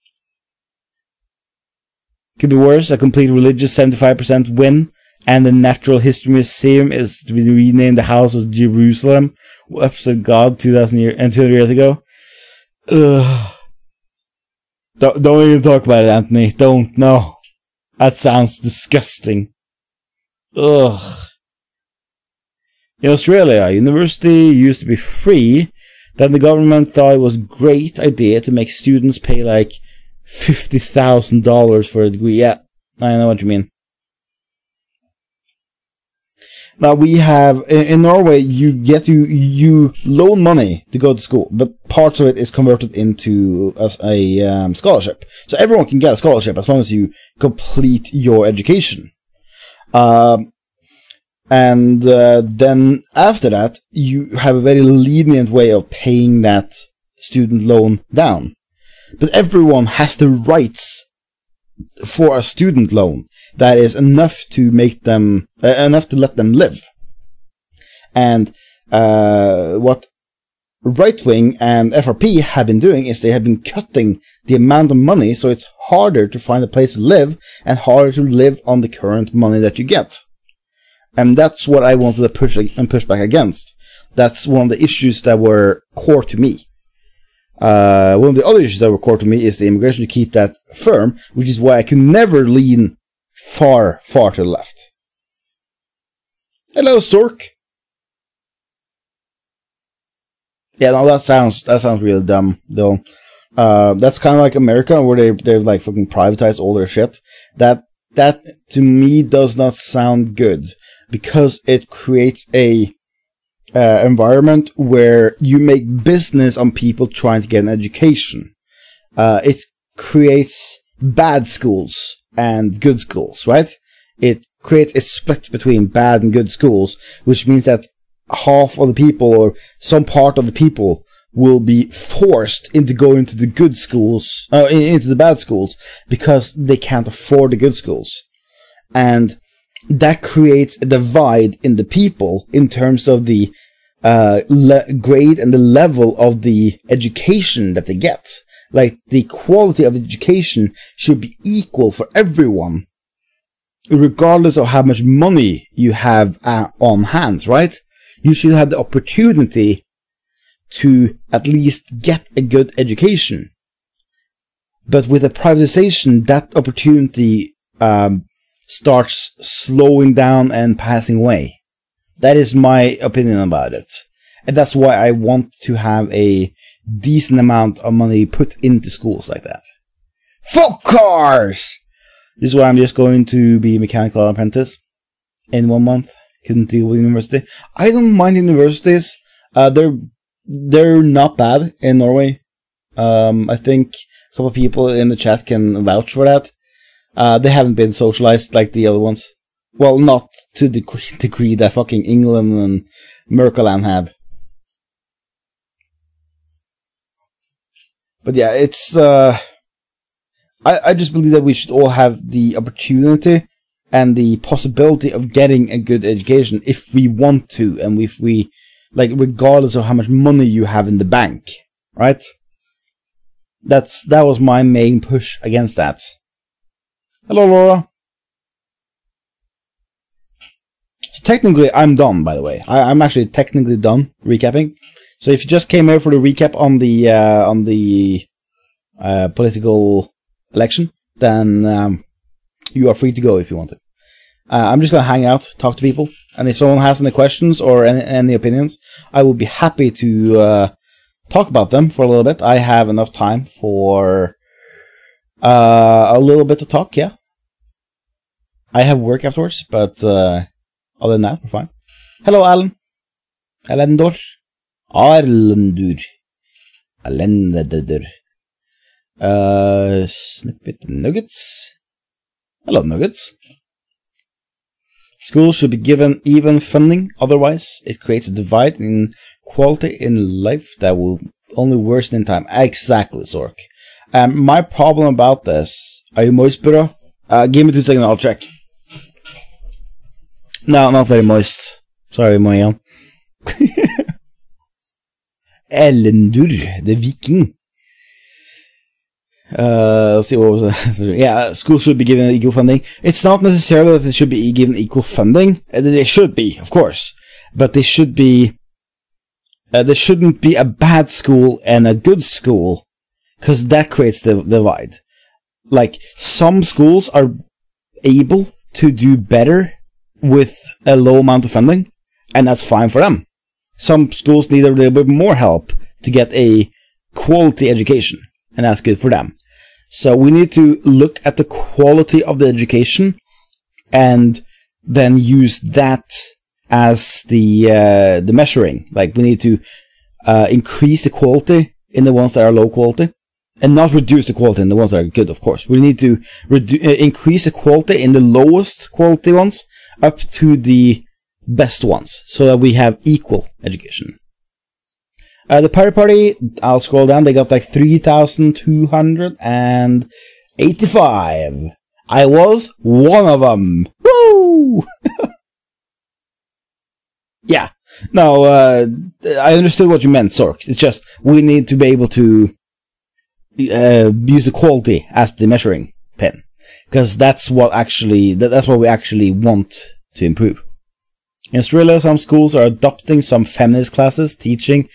Could be worse. A complete religious 75% win. And the Natural History Museum is to be renamed the House of Jerusalem, who upset God 200 years ago. Ugh. Don't even talk about it, Anthony. Don't. No. That sounds disgusting. Ugh. In Australia, university used to be free. Then the government thought it was a great idea to make students pay like $50,000 for a degree. Yeah, I know what you mean. Now we have, in Norway, you loan money to go to school, but parts of it is converted into a scholarship. So everyone can get a scholarship as long as you complete your education. And then after that, you have a very lenient way of paying that student loan down. But everyone has the rights for a student loan that is enough to make them enough to let them live. And what Right Wing and FRP have been doing is they have been cutting the amount of money, so it's harder to find a place to live and harder to live on the current money that you get. And that's what I wanted to push back against. That's one of the issues that were core to me. One of the other issues that were core to me is the immigration, to keep that firm, which is why I could never lean far to the left. Hello, Stork. Yeah, no, that sounds really dumb, though. That's kind of like America, where they've like fucking privatized all their shit. That to me does not sound good, because it creates a environment where you make business on people trying to get an education. It creates bad schools and good schools, right? It creates a split between bad and good schools, which means that half of the people, or some part of the people, will be forced into going to the good schools, into the bad schools, because they can't afford the good schools. And that creates a divide in the people in terms of the grade and the level of the education that they get. Like, the quality of education should be equal for everyone, regardless of how much money you have on hands, right? You should have the opportunity to at least get a good education. But with a privatization, that opportunity starts slowing down and passing away. That is my opinion about it. And that's why I want to have a decent amount of money put into schools like that. Fuck cars! This is why I'm just going to be a mechanical apprentice in 1 month. Couldn't deal with university. I don't mind universities. They're not bad in Norway. I think a couple of people in the chat can vouch for that. They haven't been socialized like the other ones. Well, not to the degree that fucking England and Merkeland have. But yeah, it's I just believe that we should all have the opportunity and the possibility of getting a good education if we want to, and if we, like, regardless of how much money you have in the bank, right? That was my main push against that. Hello, Laura. So technically, I'm done, by the way. I'm actually technically done recapping. So if you just came here for the recap on the political election, then you are free to go if you want to. I'm just going to hang out, talk to people, and if someone has any questions or any opinions, I will be happy to talk about them for a little bit. I have enough time for a little bit to talk, yeah. I have work afterwards, but other than that, we're fine. Hello, Alan. Alendor. Arlendur. Alendur. Snippet Nuggets. Hello, Nuggets. Schools should be given even funding, otherwise it creates a divide in quality in life that will only worsen in time. Exactly, Zork. My problem about this... Are you moist, bro? Give me 2 seconds, I'll check. No, not very moist. Sorry, Moyan. Elendur, the Viking. Let's see, what was that? Yeah, schools should be given equal funding. It's not necessarily that they should be given equal funding. They should be, of course. But they should be... there shouldn't be a bad school and a good school, because that creates the divide. Like, some schools are able to do better with a low amount of funding, and that's fine for them. Some schools need a little bit more help to get a quality education, and that's good for them. So we need to look at the quality of the education and then use that as the measuring. Like, we need to increase the quality in the ones that are low quality, and not reduce the quality in the ones that are good, of course. We need to increase the quality in the lowest quality ones up to the best ones, so that we have equal education. The Pirate Party, I'll scroll down, they got like 3,285. I was one of them. Woo! Yeah. No, I understood what you meant, Sork. It's just, we need to be able to use the quality as the measuring pin. Because that's what we actually want to improve. In Australia, some schools are adopting some feminist classes, teaching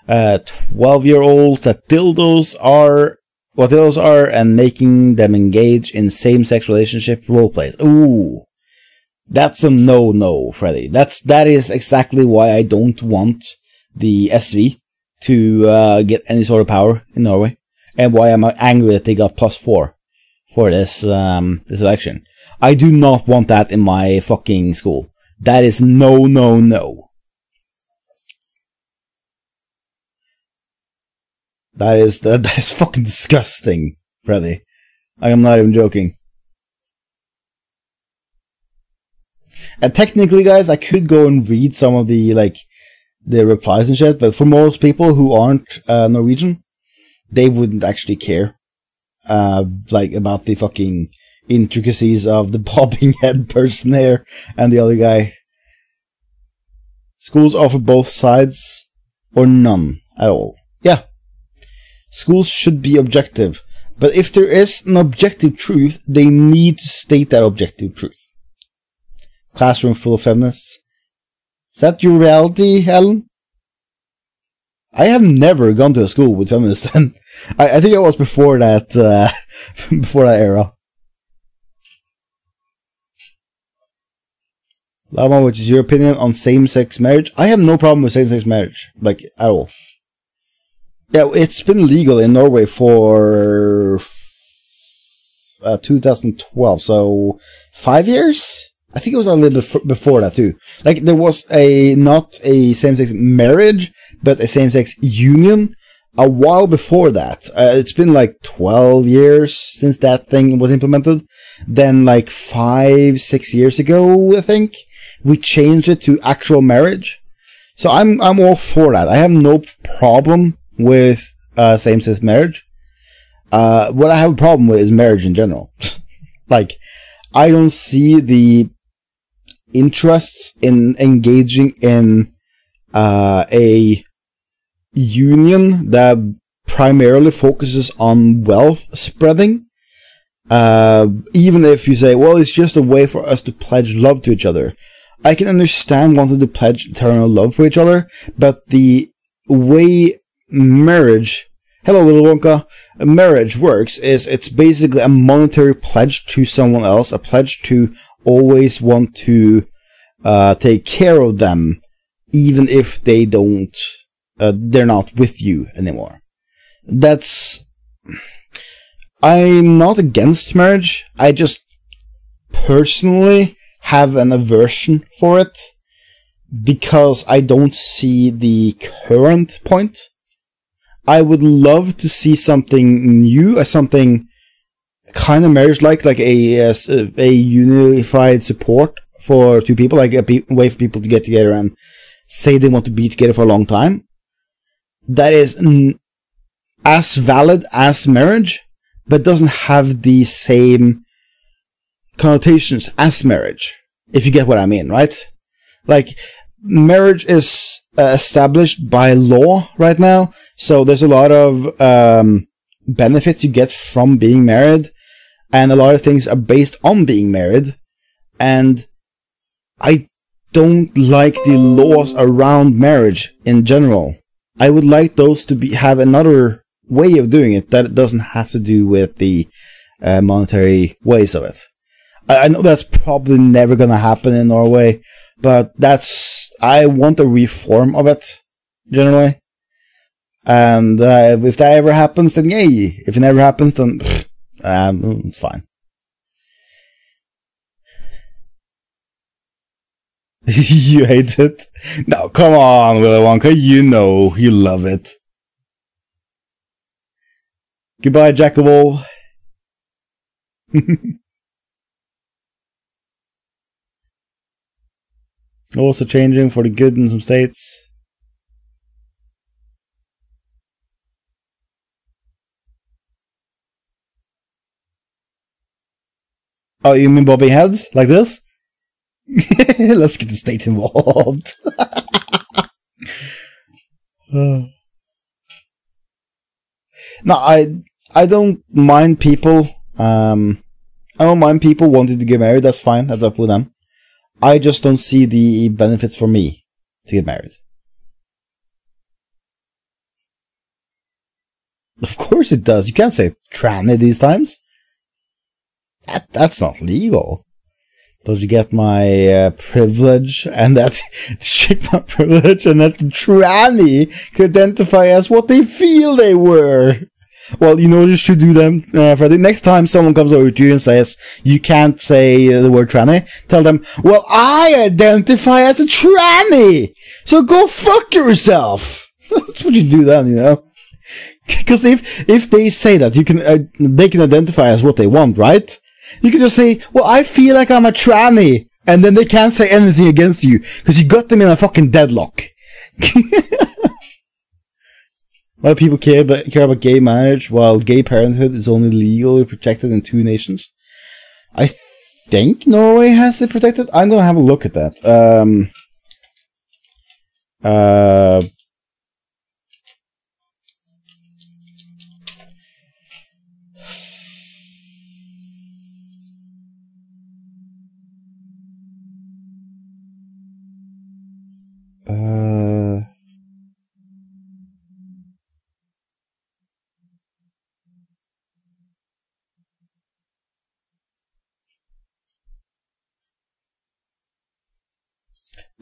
12-year-olds that dildos are what dildos are, and making them engage in same-sex relationship roleplays. Ooh, that's a no-no, Freddy. That is exactly why I don't want the SV to get any sort of power in Norway. and why I'm angry that they got +4 for this this election. I do not want that in my fucking school. That is no, no, no. That is fucking disgusting, Freddy. I'm not even joking. And technically, guys, I could go and read some of the replies and shit, but for most people who aren't Norwegian, they wouldn't actually care, about the fucking intricacies of the bobbing head person there and the other guy. Schools offer both sides or none at all. Yeah. Schools should be objective, but if there is an objective truth, they need to state that objective truth. Classroom full of feminists. Is that your reality, Alan? I have never gone to a school with feminists, and I think it was before that before that era. Lama, which is your opinion on same-sex marriage? I have no problem with same-sex marriage, at all. Yeah, it's been legal in Norway for 2012, so 5 years? I think it was a little bit before that too. There was not a same-sex marriage, but a same-sex union a while before that. It's been 12 years since that thing was implemented. Then 5-6 years ago, I think, we changed it to actual marriage. So I'm all for that. I have no problem with same-sex marriage. What I have a problem with is marriage in general. I don't see the interests in engaging in a union that primarily focuses on wealth spreading. Even if you say, well, it's just a way for us to pledge love to each other. I can understand wanting to pledge eternal love for each other, but the way marriage, hello Willy Wonka, marriage works is it's basically a monetary pledge to someone else, a pledge to always want to take care of them, even if they don't, they're not with you anymore. I'm not against marriage. I just personally have an aversion for it because I don't see the current point. I would love to see something new, something kind of marriage-like a unified support for two people, a way for people to get together and say they want to be together for a long time. That is as valid as marriage, but doesn't have the same connotations as marriage, if you get what I mean, right? Marriage is established by law right now, so there's a lot of benefits you get from being married, and a lot of things are based on being married, and I don't like the laws around marriage in general. I would like those to have another way of doing it that doesn't have to do with the monetary ways of it. I know that's probably never gonna happen in Norway, but I want a reform of it, generally. And if that ever happens, then yay. If it never happens, then it's fine. You hate it? No, come on, Willy Wonka. You know you love it. Goodbye, Jack of all. Also changing for the good in some states. Oh, you mean bobbing heads? Like this? Let's get the state involved. No, I don't mind people. I don't mind people wanting to get married. That's fine. That's up with them. I just don't see the benefits for me to get married. Of course it does. You can't say tranny these times. That's not legal. Don't you get my privilege? And that's shit, my privilege, and that tranny could identify as what they feel they were. Well, you know what you should do then, Freddy? Next time someone comes over to you and says, you can't say the word tranny, tell them, well, I identify as a tranny! So go fuck yourself! That's what you do then, you know? Because if they say that, they can identify as what they want, right? You can just say, well, I feel like I'm a tranny! And then they can't say anything against you, because you got them in a fucking deadlock. Why do people care about gay marriage while gay parenthood is only legally protected in 2 nations? I think Norway has it protected. I'm gonna have a look at that.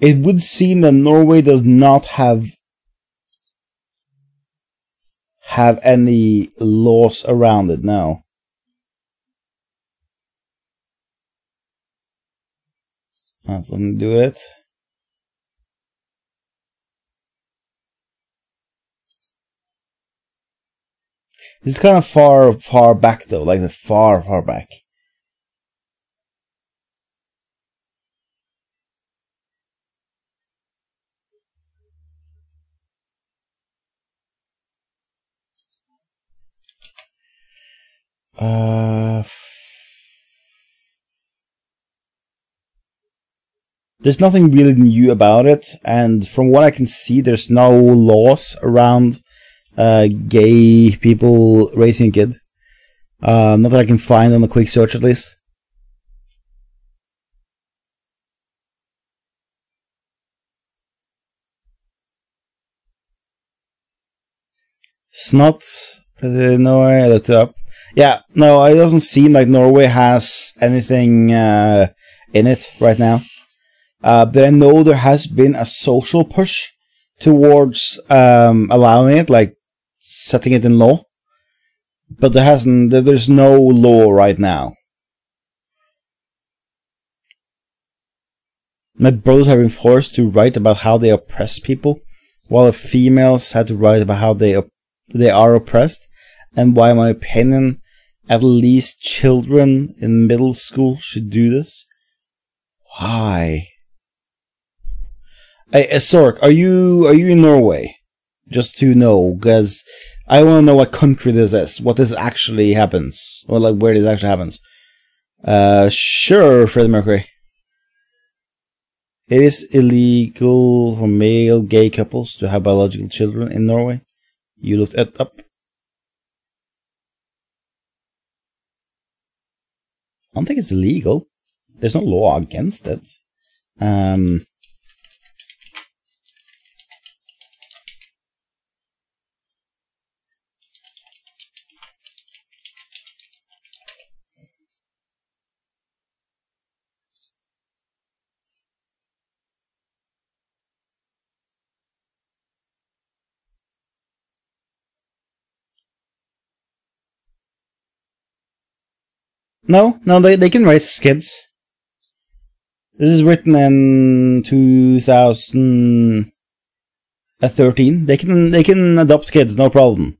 It would seem that Norway does not have any laws around it now. That's something to do with it. This is kind of far back though, like the far back. There's nothing really new about it, and from what I can see, there's no laws around gay people raising a kid. Not that I can find on a quick search, at least. Snot. Norway, I looked it up. Yeah, no, it doesn't seem like Norway has anything in it right now. But I know there has been a social push towards allowing it, like setting it in law. But there's no law right now. My brothers have been forced to write about how they oppress people, while the females had to write about how they are oppressed, and why, in my opinion, at least children in middle school should do this. Why? Hey, Sork, are you in Norway? Just to know, because I want to know what country this is, what this actually happens, or like where this actually happens. Sure, Freddie Mercury. It is illegal for male gay couples to have biological children in Norway. You looked it up. I don't think it's illegal. There's no law against it. No, they can raise kids. This is written in 2013. They can adopt kids, no problem.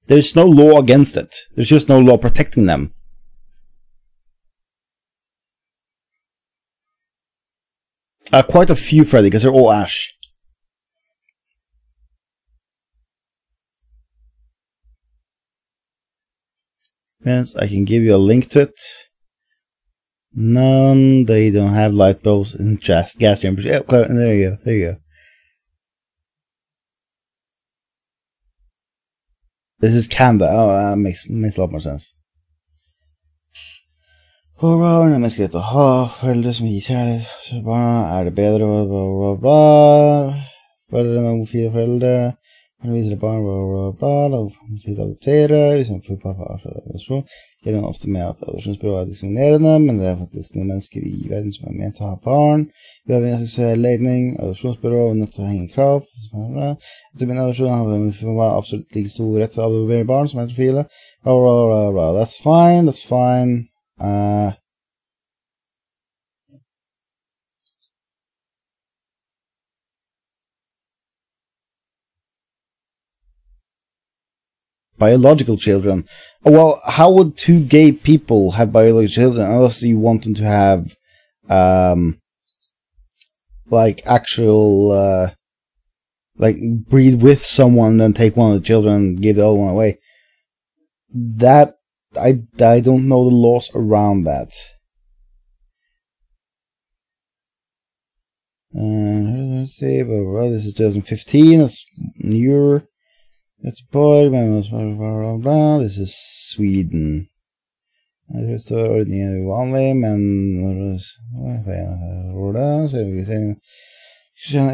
There's no law against it. There's just no law protecting them. Quite a few, Freddy, because they're all Ash. Yes, I can give you a link to it. None, they don't have light bulbs in gas chambers. Yeah, there you go, there you go. This is Canada. Oh, that makes a lot more sense. Pårørende, man skal ha foreldre som gir kjærlighet til barna. Det bedre, bla bla bla. Foreldre med homofile foreldre. Viser barn, gjelder ofte med at adopsjonsbyrået er diskriminerende, men det er faktisk noen mennesker i verden som er ment til å ha barn. Uavhengig av seksuell legning, adopsjonsbyrået er nødt til å henge krav. Etter min adopsjon har vi absolutt like stor rett til å adoptere barn som heterofile. That's fine, that's fine. Biological children. Well, how would two gay people have biological children unless you want them to have, like actual, like breed with someone and then take one of the children and give the other one away? That, I don't know the laws around that. Let's see, this is 2015, that's newer. It's boy, this is Sweden. Det står ordningen uvanlig, men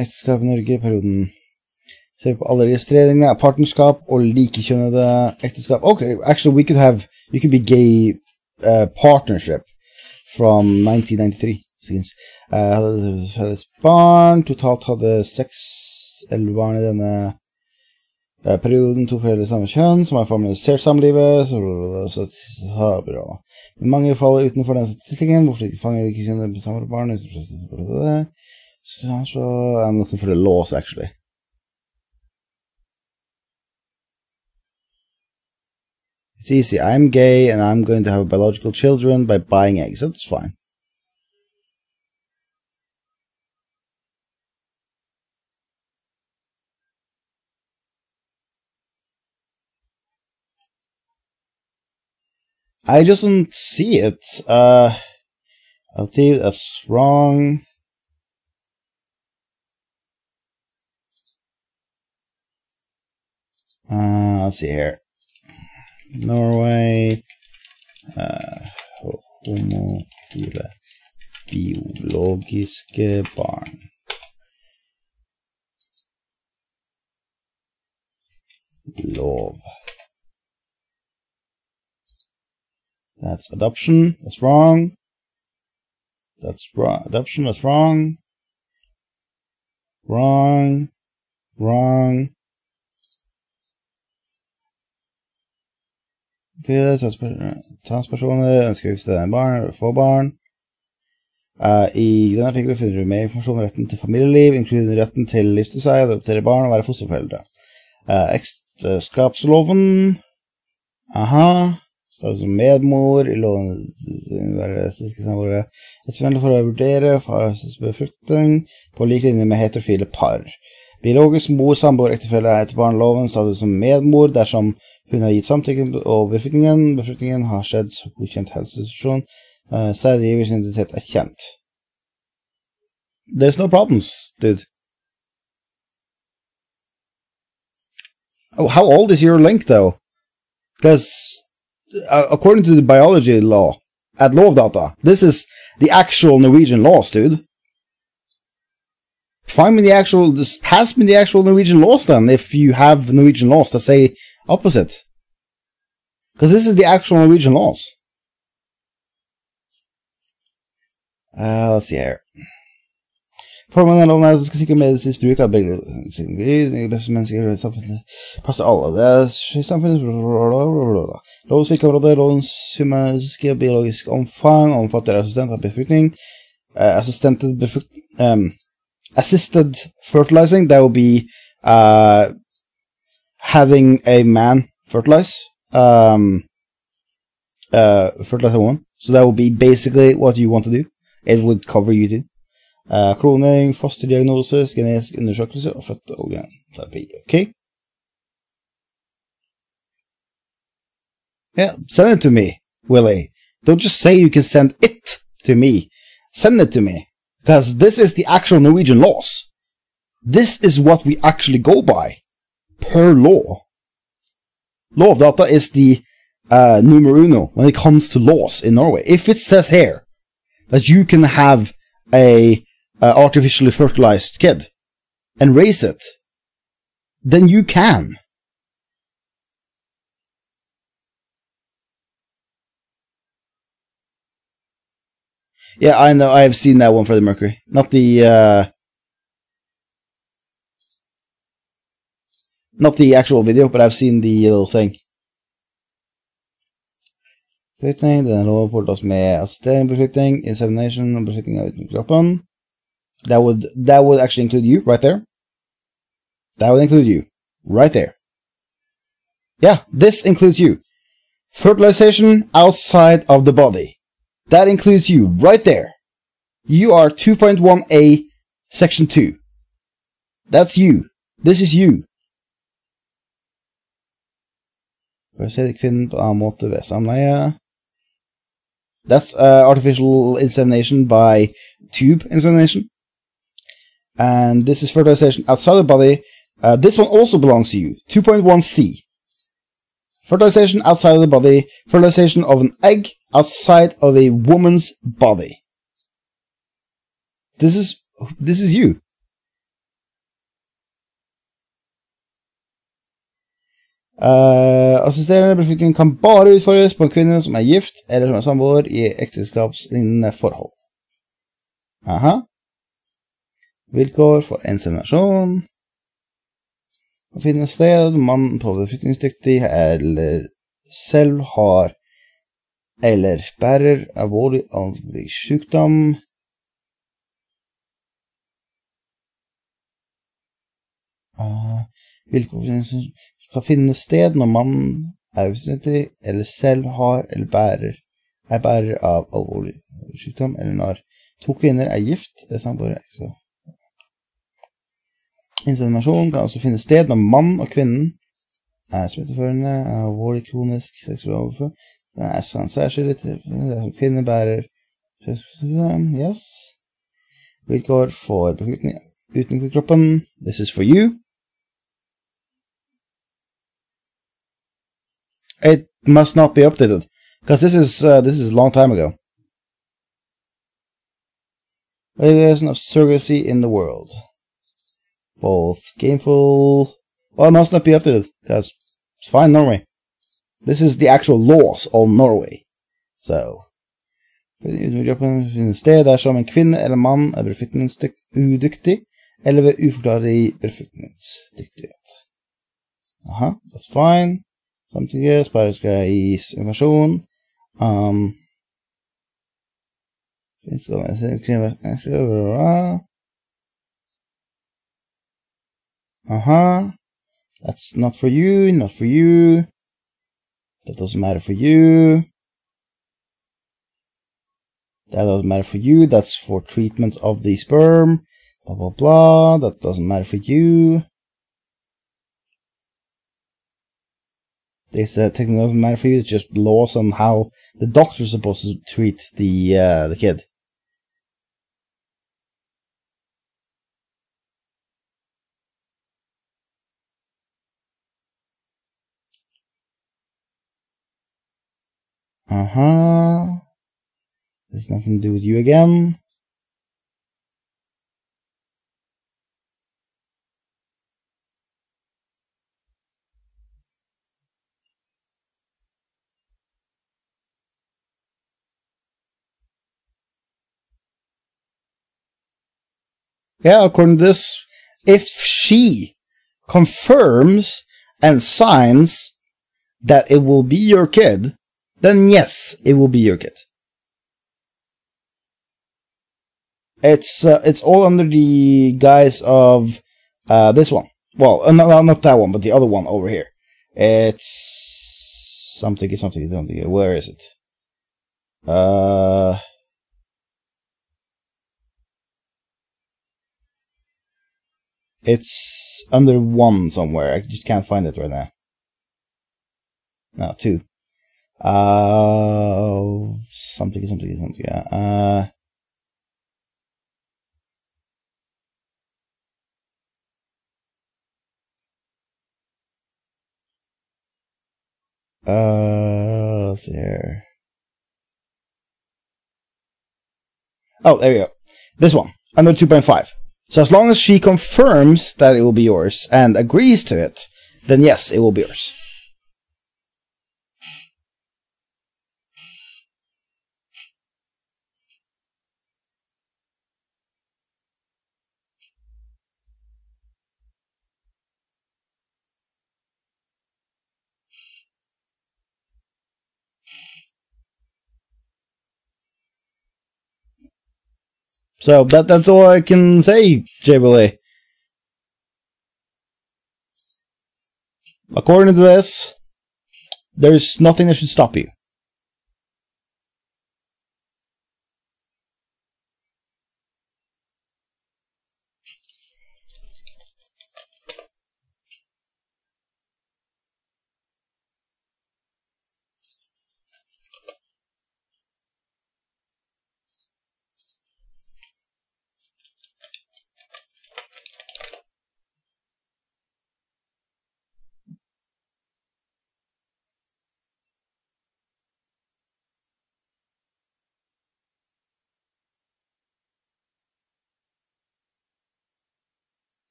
ekteskap i Norge, perioden. Ser på alle registreringer, partnerskap og likekjønnede ekteskap. Okay, actually you could be gay partnership from 1993, synes. Hadde barn, totalt hadde 11 barn i denne perioden, 2 foreldre samme kjønn, som har formalisert samlivet, så bra. Men mange faller utenfor den statistikken, hvorfor ikke fanger ikke kjønner på samme barn, så I'm looking for the laws, actually. It's easy, I'm gay, and I'm going to have biological children by buying eggs, that's fine. I just don't see it. I'll tell you that's wrong. Let's see here. Norway. Homofile biologiske barn. Lov. That's adoption, that's wrong. That's wrong. Adoption, that's wrong. Wrong. Wrong. Transpersoner ønsker å en barn, få barn. I denne artikkelen finner du mer informasjon om retten til familieliv, inkludert retten til å gifte seg, adoptere barn og være fosterforeldre. Ekteskapsloven. Aha. Står som medmor i loven et for å vurdere farens befruktning på like linje med heterofile par. Biologisk mor, samboer, ektefelle etter barneloven står som medmor dersom hun har gitt samtykke og befruktningen har skjedd som godkjent helseinstitusjon, særlig givers identitet er kjent. There's no problems, dude. Oh, how old is your link, though? Because according to the biology law at Lovdata, this is the actual Norwegian laws, dude. Find me the actual, just pass me the actual Norwegian laws then, if you have Norwegian laws that say opposite. Because this is the actual Norwegian laws. Let's see here. Formålet av loven er at du skal sikre medisinsk bruk av begge mennesker passer alle. Det er samfunnets lovens virkeområde, lovens humanistiske og biologisk omfang, omfatter assistent av befruktning, assisted fertilizing, that will be having a man fertilize fertilize a woman. So that will be basically what you want to do. It would cover you too. Kloning, fosterdiagnosis, genetisk undersøkelse og fødteorganterapi. Okay? Yeah, send it to me, Willie. Don't just say you can send it to me. Send it to me. Because this is the actual Norwegian laws. This is what we actually go by. Per law. Law of data is the numero uno when it comes to laws in Norway. If it says here that you can have a artificially fertilized kid and raise it, then you can. Yeah, I know. I've seen that one for the Mercury. Not the actual video, but I've seen the little thing. Befruktning, den lov foretas med assistering befruktning, insemination og befruktning av utenfor kroppen. That would actually include you right there. That would include you right there. Yeah, this includes you. Fertilization outside of the body. That includes you right there. You are 2.1a section 2. That's you. This is you. For å se det kvinnen på en annen måte ved samleie. That's artificial insemination by tube insemination. And this is fertilization outside the body. This one also belongs to you. 2.1c. Fertilization outside of the body. Fertilization of an egg outside of a woman's body. This is you. Assisterende befruktning kan bare utføres på en kvinne som er gift eller som er samboer i ekteskapslignende forhold. Aha. Vilkår for inseminasjon. Å finne sted mannen på befruktningsdyktig eller selv har eller bærer alvorlig sykdom. Vilkår for inseminasjon skal finne sted når mannen er befruktningsdyktig eller selv har eller er bærer av alvorlig sykdom, eller når to kvinner er gift eller samboere. Inseminasjon kan også finne sted når mann og kvinnen er smitteførende, er alvorlig kronisk seksuell overføring, er særskilt, kvinner bærer, yes. Vilkår for befruktning utenfor kroppen, this is for you. It must not be updated, because this is a long time ago. Regulation of surrogacy in the world. Both gainful... Well, it must not be updated, because it's fine Norway. This is the actual laws of Norway. So... finner sted der som en kvinne eller mann er befruktningsudyktig, eller ved uforklarlig befruktningsdyktighet. Aha, that's fine. Samtidig bare skal jeg gi informasjon. Aha. That's not for you, not for you. That doesn't matter for you. That doesn't matter for you. That's for treatments of the sperm. Blah, blah, blah. That doesn't matter for you. This technically doesn't matter for you. It's just laws on how the doctor's supposed to treat the kid. There's nothing to do with you again. Yeah, according to this, if she confirms and signs that it will be your kid, then yes, it will be your kid. It's all under the guise of this one. Well, not that one, but the other one over here. It's something. Where is it? It's under 1 somewhere. I just can't find it right now. No, 2. Something. Yeah. Let's see here. Oh, there you go. This one, under 2.5. So as long as she confirms that it will be yours and agrees to it, then yes, it will be yours. So that's all I can say, JBLA. According to this, there's nothing that should stop you.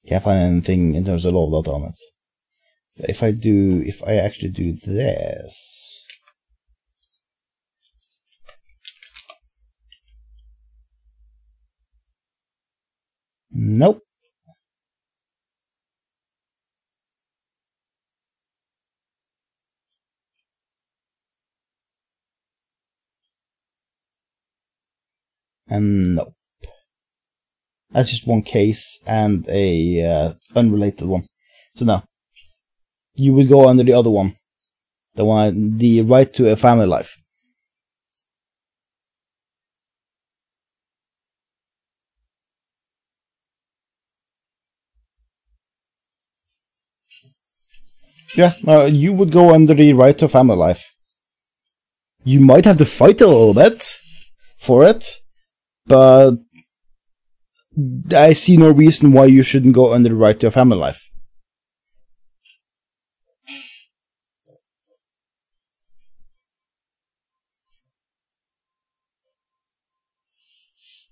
Can't find anything in terms of law on it. If I actually do this. Nope. And nope. That's just one case and a unrelated one. So no. You would go under the other one. The right to a family life. Yeah, you would go under the right to a family life. You might have to fight a little bit for it, but I see no reason why you shouldn't go under the right to a family life.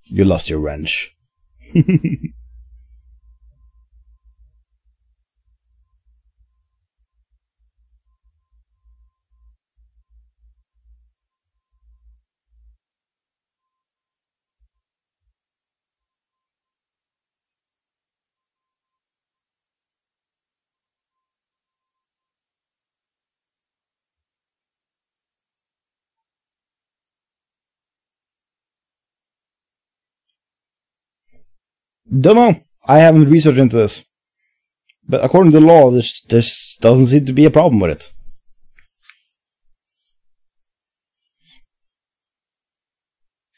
You lost your wrench. Don't know. I haven't researched into this. But according to the law, this doesn't seem to be a problem with it.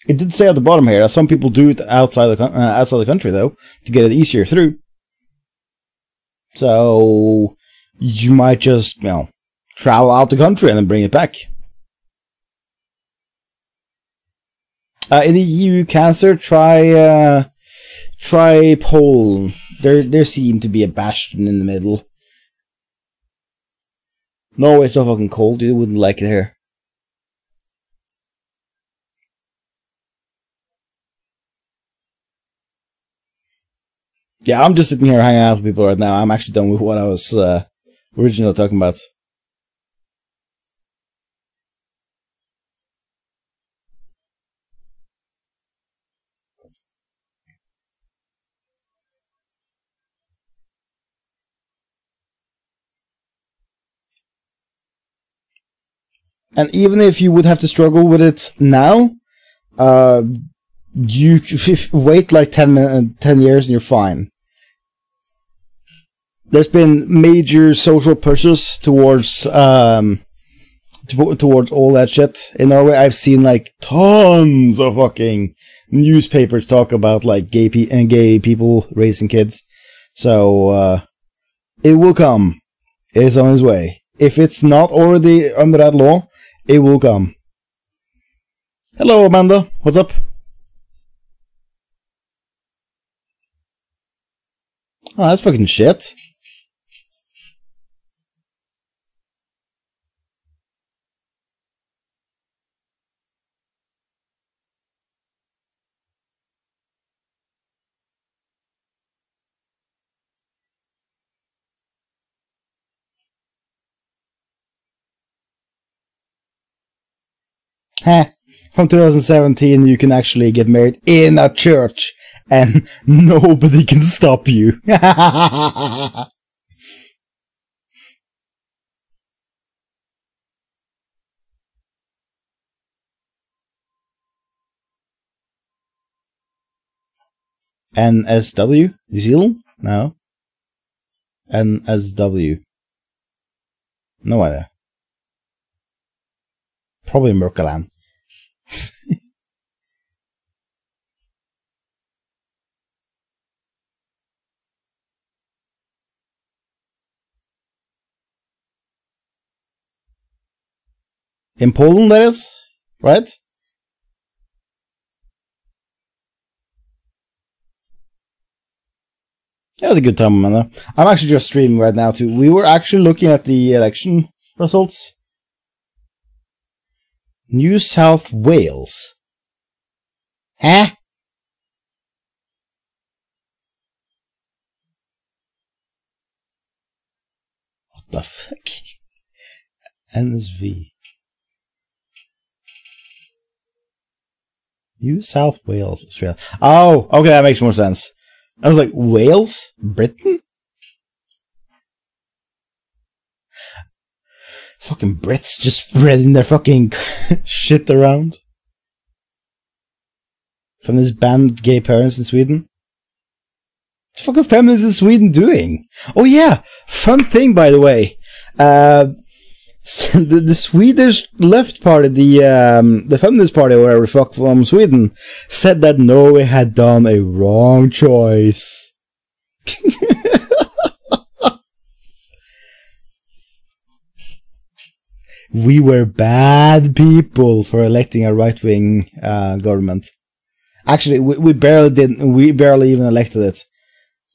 It did say at the bottom here that some people do it outside the country, though, to get it easier through. So you might just, travel out the country and then bring it back. In the EU cancer, try Poland. There seem to be a bastion in the middle. Norway's so fucking cold, you wouldn't like it here. Yeah, I'm just sitting here hanging out with people right now. I'm actually done with what I was originally talking about. And even if you would have to struggle with it now, you wait like 10 years and you're fine. There's been major social pushes towards towards all that shit in Norway. I've seen like tons of fucking newspapers talk about like gay people raising kids. So it will come. It's on its way. If it's not already under that law, it will come. Hello, Amanda. What's up? Oh, that's fucking shit. From 2017, you can actually get married in a church, and nobody can stop you. NSW? New Zealand? No. NSW. No idea. Probably Merkeland. In Poland, that is? Right? It was a good time, man. I'm actually just streaming right now, too. We were actually looking at the election results. New South Wales. Huh? What the fuck? NSV. New South Wales, Australia. Oh, okay, that makes more sense. I was like, Wales? Britain? Fucking Brits just spreading their fucking shit around. From this banned gay parents in Sweden. What the fucking feminists in Sweden doing? Oh yeah, fun thing by the way. The Swedish left party, the feminist party, or whatever the fuck, from Sweden, said that Norway had done a wrong choice. We were bad people for electing a right-wing government. Actually, we barely didn't. We barely even elected it.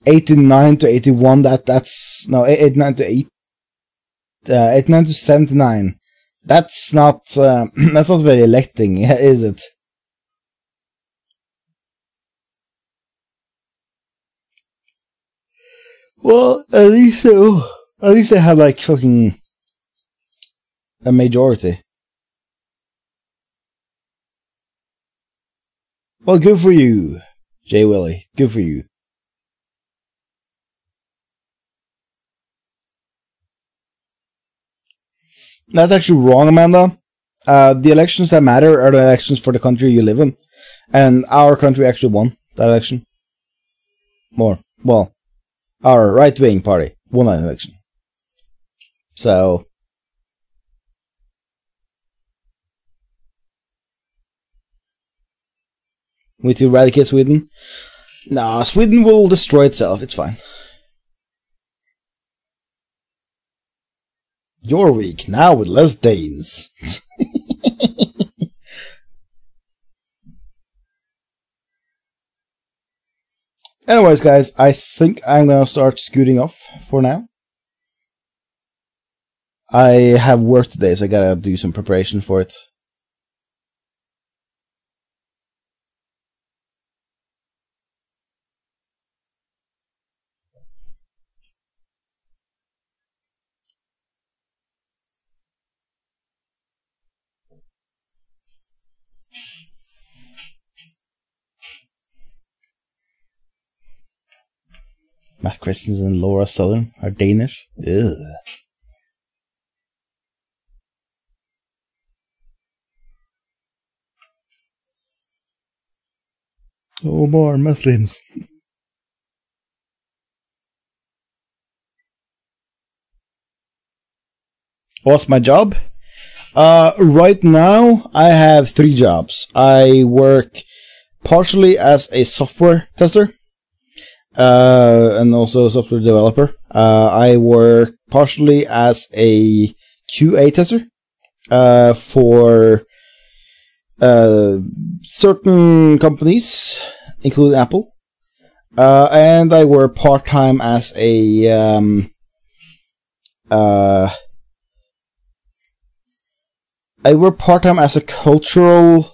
89 to 81. That's no 89 to 8. 89 to 79. That's not very electing, is it? Well, at least they have like fucking a majority. Well, good for you, Jay Willie. Good for you. That's actually wrong, Amanda. The elections that matter are the elections for the country you live in. And our country actually won that election. Well, our right-wing party won that election. So... we need to eradicate Sweden? Nah, Sweden will destroy itself, it's fine. You're weak, now with less Danes. Anyways, guys, I think I'm gonna start scooting off for now. I have work today, so I gotta do some preparation for it. Matt Christensen and Laura Southern are Danish. Ugh. Oh, more Muslims. What's my job? Right now, I have 3 jobs. I work partially as a software tester. And also a software developer. I work partially as a QA tester for certain companies, including Apple. And I work part-time as a cultural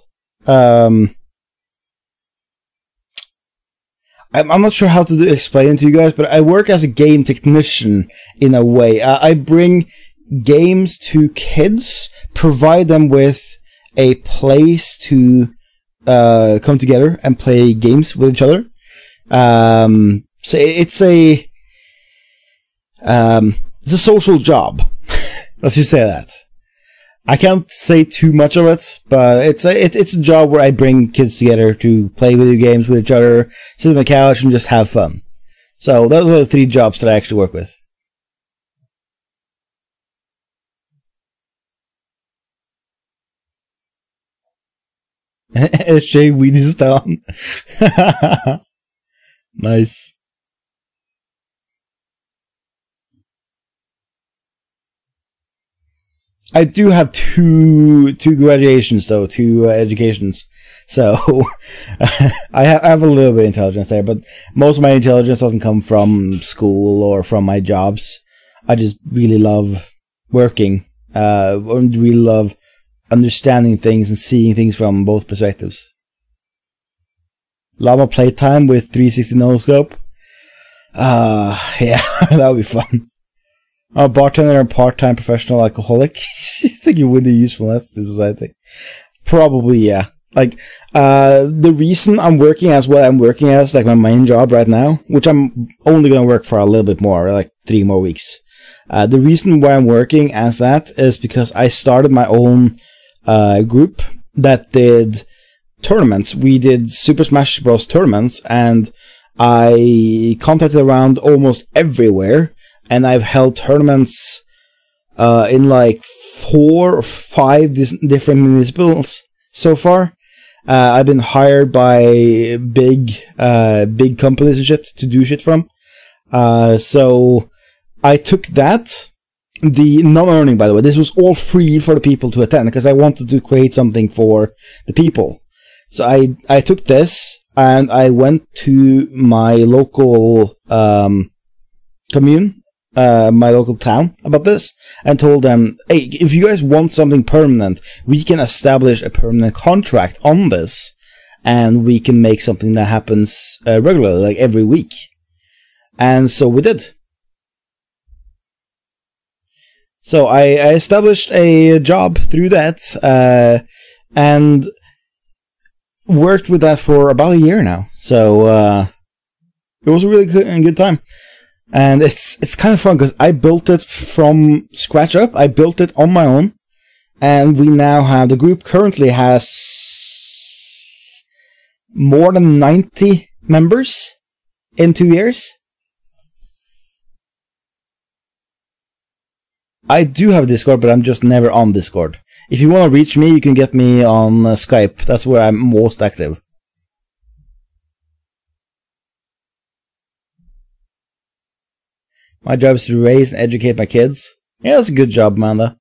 I'm not sure how to explain it to you guys, but I work as a game technician in a way. I bring games to kids, provide them with a place to come together and play games with each other. So it's a social job. Let's just say that. I can't say too much of it, but it's a job where I bring kids together to play video games with each other, sit on the couch, and just have fun. So those are the 3 jobs that I actually work with. SJ Weedistan. Nice. I do have two graduations though, 2 educations. So I have a little bit of intelligence there, but most of my intelligence doesn't come from school or from my jobs. I just really love working, really love understanding things and seeing things from both perspectives. Llama playtime with 360 no scope. Yeah, that would be fun. A bartender and part-time professional alcoholic. You think you would be usefulness to society? Probably, yeah. Like, the reason I'm working as what I'm working as, like my main job right now, which I'm only gonna work for a little bit more, like 3 more weeks. The reason why I'm working as that is because I started my own group that did tournaments. We did Super Smash Bros. Tournaments, and I contacted around almost everywhere. And I've held tournaments in like 4 or 5 different municipals so far. I've been hired by big companies and shit to do shit from. So I took that. The non-earning, by the way, this was all free for the people to attend because I wanted to create something for the people. So I took this and I went to my local commune. My local town about this and told them, hey, if you guys want something permanent, we can establish a permanent contract on this and we can make something that happens regularly, like every week. And so we did. So I established a job through that and worked with that for about a year now. So it was a really good time. And it's kind of fun because I built it from scratch up. I built it on my own. And we now have, the group currently has more than 90 members in 2 years. I do have a Discord, but I'm just never on Discord. If you want to reach me, you can get me on Skype. That's where I'm most active. My job is to raise and educate my kids. Yeah, that's a good job, Amanda.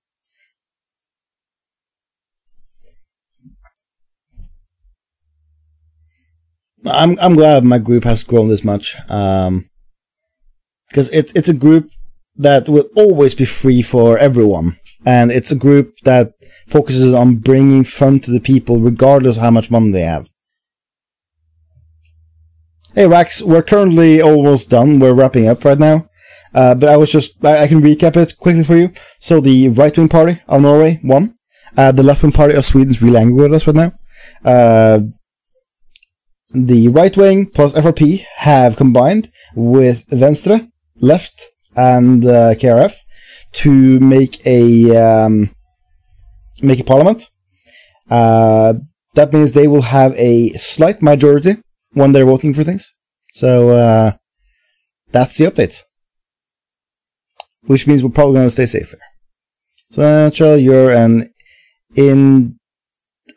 I'm glad my group has grown this much. Because it's a group that will always be free for everyone. And it's a group that focuses on bringing fun to the people regardless of how much money they have. Hey Rax, we're currently almost done. We're wrapping up right now. But I can recap it quickly for you. So the right-wing party of Norway won. The left-wing party of Sweden is really angry with us right now. The right-wing plus FRP have combined with Venstre, left, and KRF to make a parliament. That means they will have a slight majority when they're voting for things. So that's the update. Which means we're probably going to stay safer. So, Natural, you're an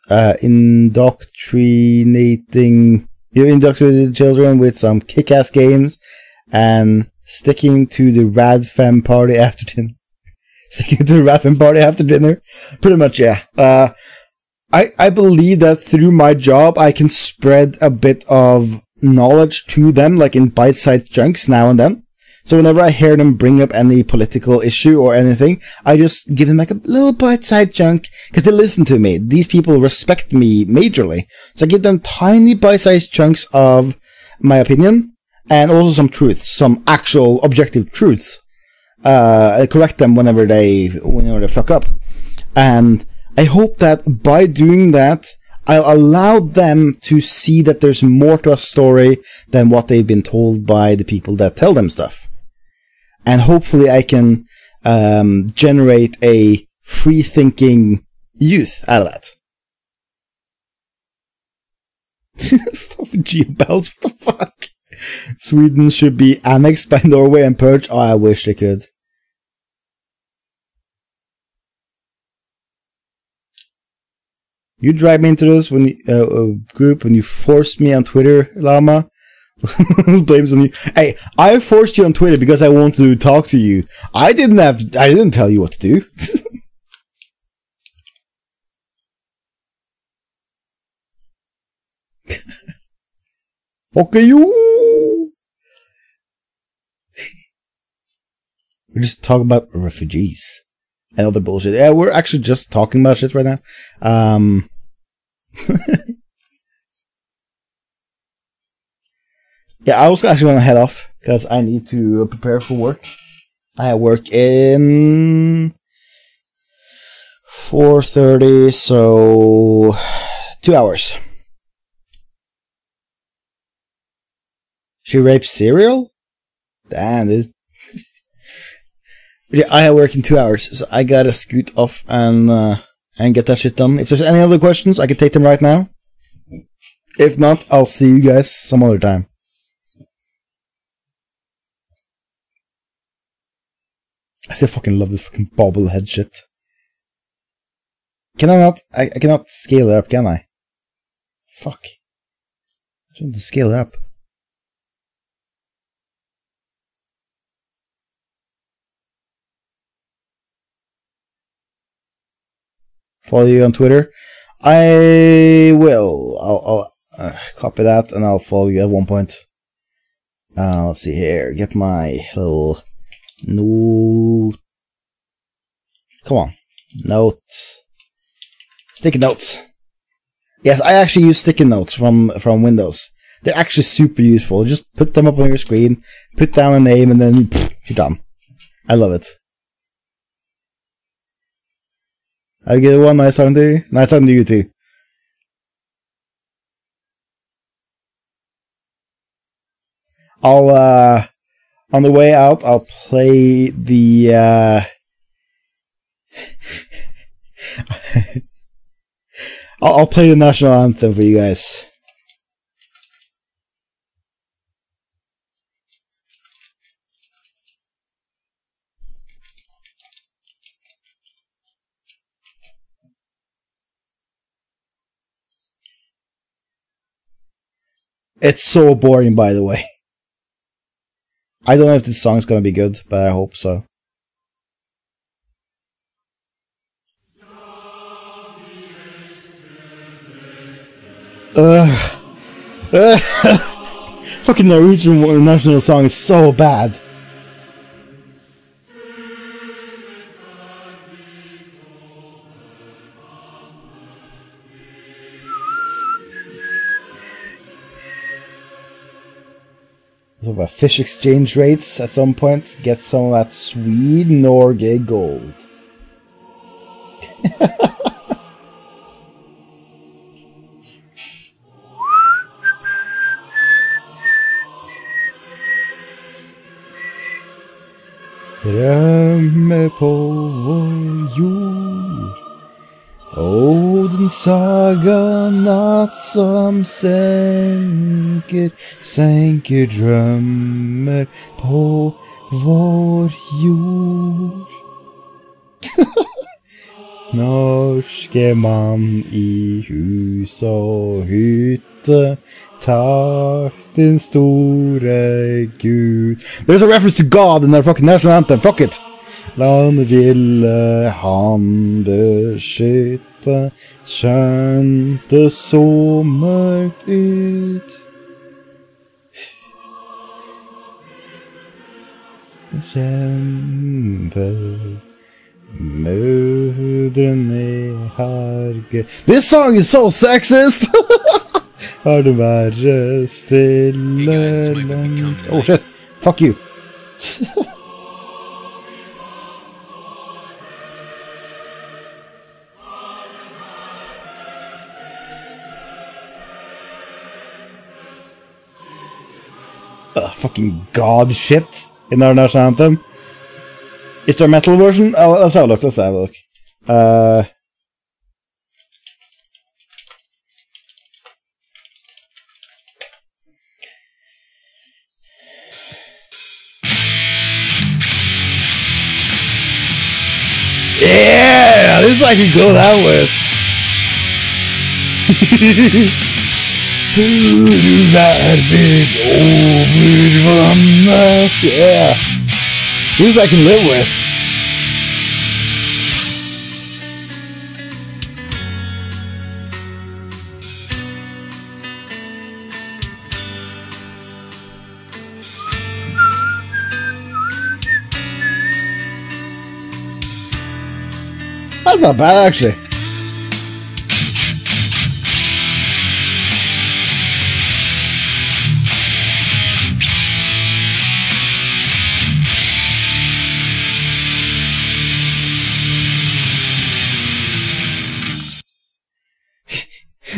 indoctrinating children with some kick-ass games and sticking to the Rad Fem party after dinner. Sticking to the Rad Fem party after dinner? Pretty much, yeah. I believe that through my job, I can spread a bit of knowledge to them, like in bite-sized chunks now and then. So whenever I hear them bring up any political issue or anything, I just give them like a little bite-sized chunk, because they listen to me. These people respect me majorly. So I give them tiny bite-sized chunks of my opinion, and also some truth, some actual objective truths. I correct them whenever they fuck up. And I hope that by doing that, I'll allow them to see that there's more to a story than what they've been told by the people that tell them stuff. And hopefully I can generate a free-thinking youth out of that. Geobelts, what the fuck? Sweden should be annexed by Norway and purged. Oh, I wish they could. You dragged me into this when group when you forced me on Twitter, Llama. Blames on you. Hey, I forced you on Twitter because I wanted to talk to you. I didn't tell you what to do. Okay, you. We're just talking about refugees and other bullshit. Yeah, we're actually just talking about shit right now. Yeah, I was actually gonna head off because I need to prepare for work. I have work in 4:30, so 2 hours. She raped cereal? Damn, dude. Yeah, I have work in 2 hours, so I gotta scoot off and get that shit done. If there's any other questions, I can take them right now. If not, I'll see you guys some other time. I still fucking love this fucking bobblehead shit. Can I not? I cannot scale it up, can I? Fuck. I just want to scale it up. Follow you on Twitter? I will. I'll copy that and I'll follow you at one point. Let's see here. Get my little note. Come on. Notes. Sticky notes. Yes, I actually use sticky notes from Windows. They're actually super useful. Just put them up on your screen, put down a name, and then you're done. I love it. Have a good one. Nice talking to you. Nice talking to you too. I'll on the way out, I'll play the I'll play the national anthem for you guys. It's so boring, by the way. I don't know if this song's gonna be good, but I hope so. Fucking Norwegian national song is so bad. About fish exchange rates at some point. Get some of that sweet Norway gold. Drømme på vår jord. Odens saga, natt som senker drømmer på vår jord. Norske mann i hus og hytte, takk din store Gud. There's a reference to God in their fucking national anthem, fuck it! Landet ville han beskytte, skjønte så mørkt ut. Kjempe mødrene harge. This song is so sexist! Har det vært stille langt. Oh shit, fuck you. fucking god shit in our national anthem. Is there a metal version? Let's have a look. Yeah, this I can go down with. Yeah, this I can live with. That's not bad, actually.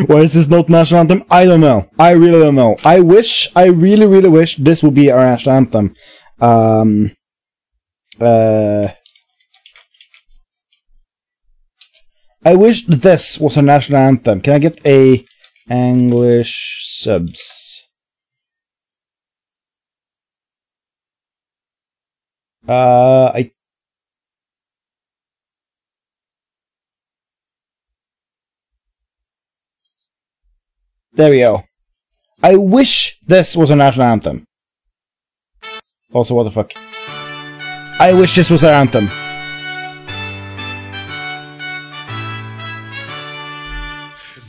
Why is this not national anthem? I don't know. I really don't know. I really wish this would be our national anthem. I wish this was our national anthem. Can I get a English subs? There we go. I wish this was a national anthem. Also, what the fuck? I wish this was our anthem.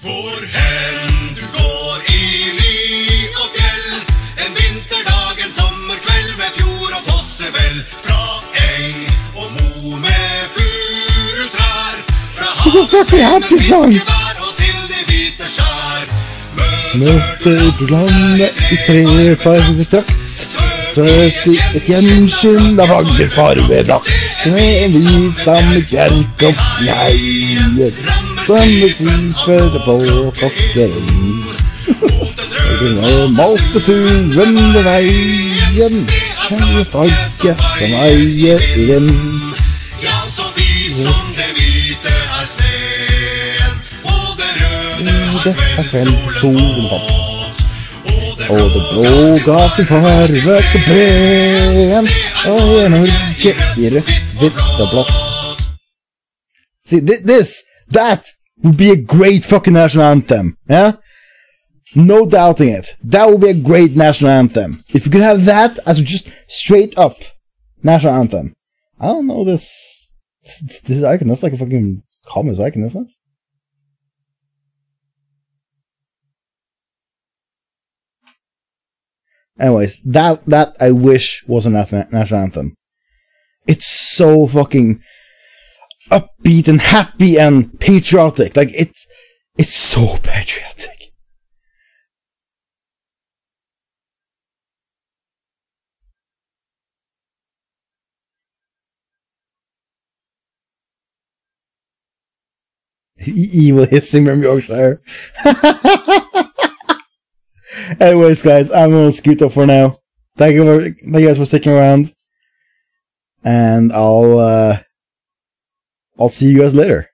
Hvorhen du går i ly og fjell, en vinterdag, en sommerkveld ved fjord og fossevell, fra eng og mo med furutrær, fra havet fiskevær og til de hvite skjær. Møter du landet i trefarget drakt, søt i et gjenskinn av vaggets farvedrakt, med en hvit stamme bjerk og fjeier, som et tilføyde på fokkeren. Og malte stuen ved veien, her farget som eier den. Ja, så hvit som det hvite sneen, og det røde kveldssolhatt. Og det blå ga sin farve til breen, og i Norge i rødt, hvitt og blått. See, that would be a great fucking national anthem, yeah? No doubting it. That would be a great national anthem. If you could have that as just straight up national anthem. I don't know this icon. That's like a fucking communist icon, isn't it? Anyways, that I wish was a national anthem. It's so fucking upbeat and happy and patriotic. Like it's so patriotic. Evil hissing from Yorkshire. Anyways, guys, I'm gonna scoot up for now. Thank you guys for sticking around, and I'll see you guys later.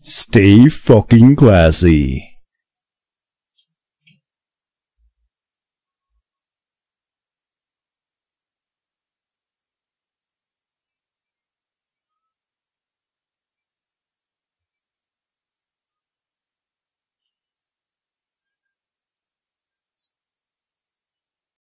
Stay fucking classy.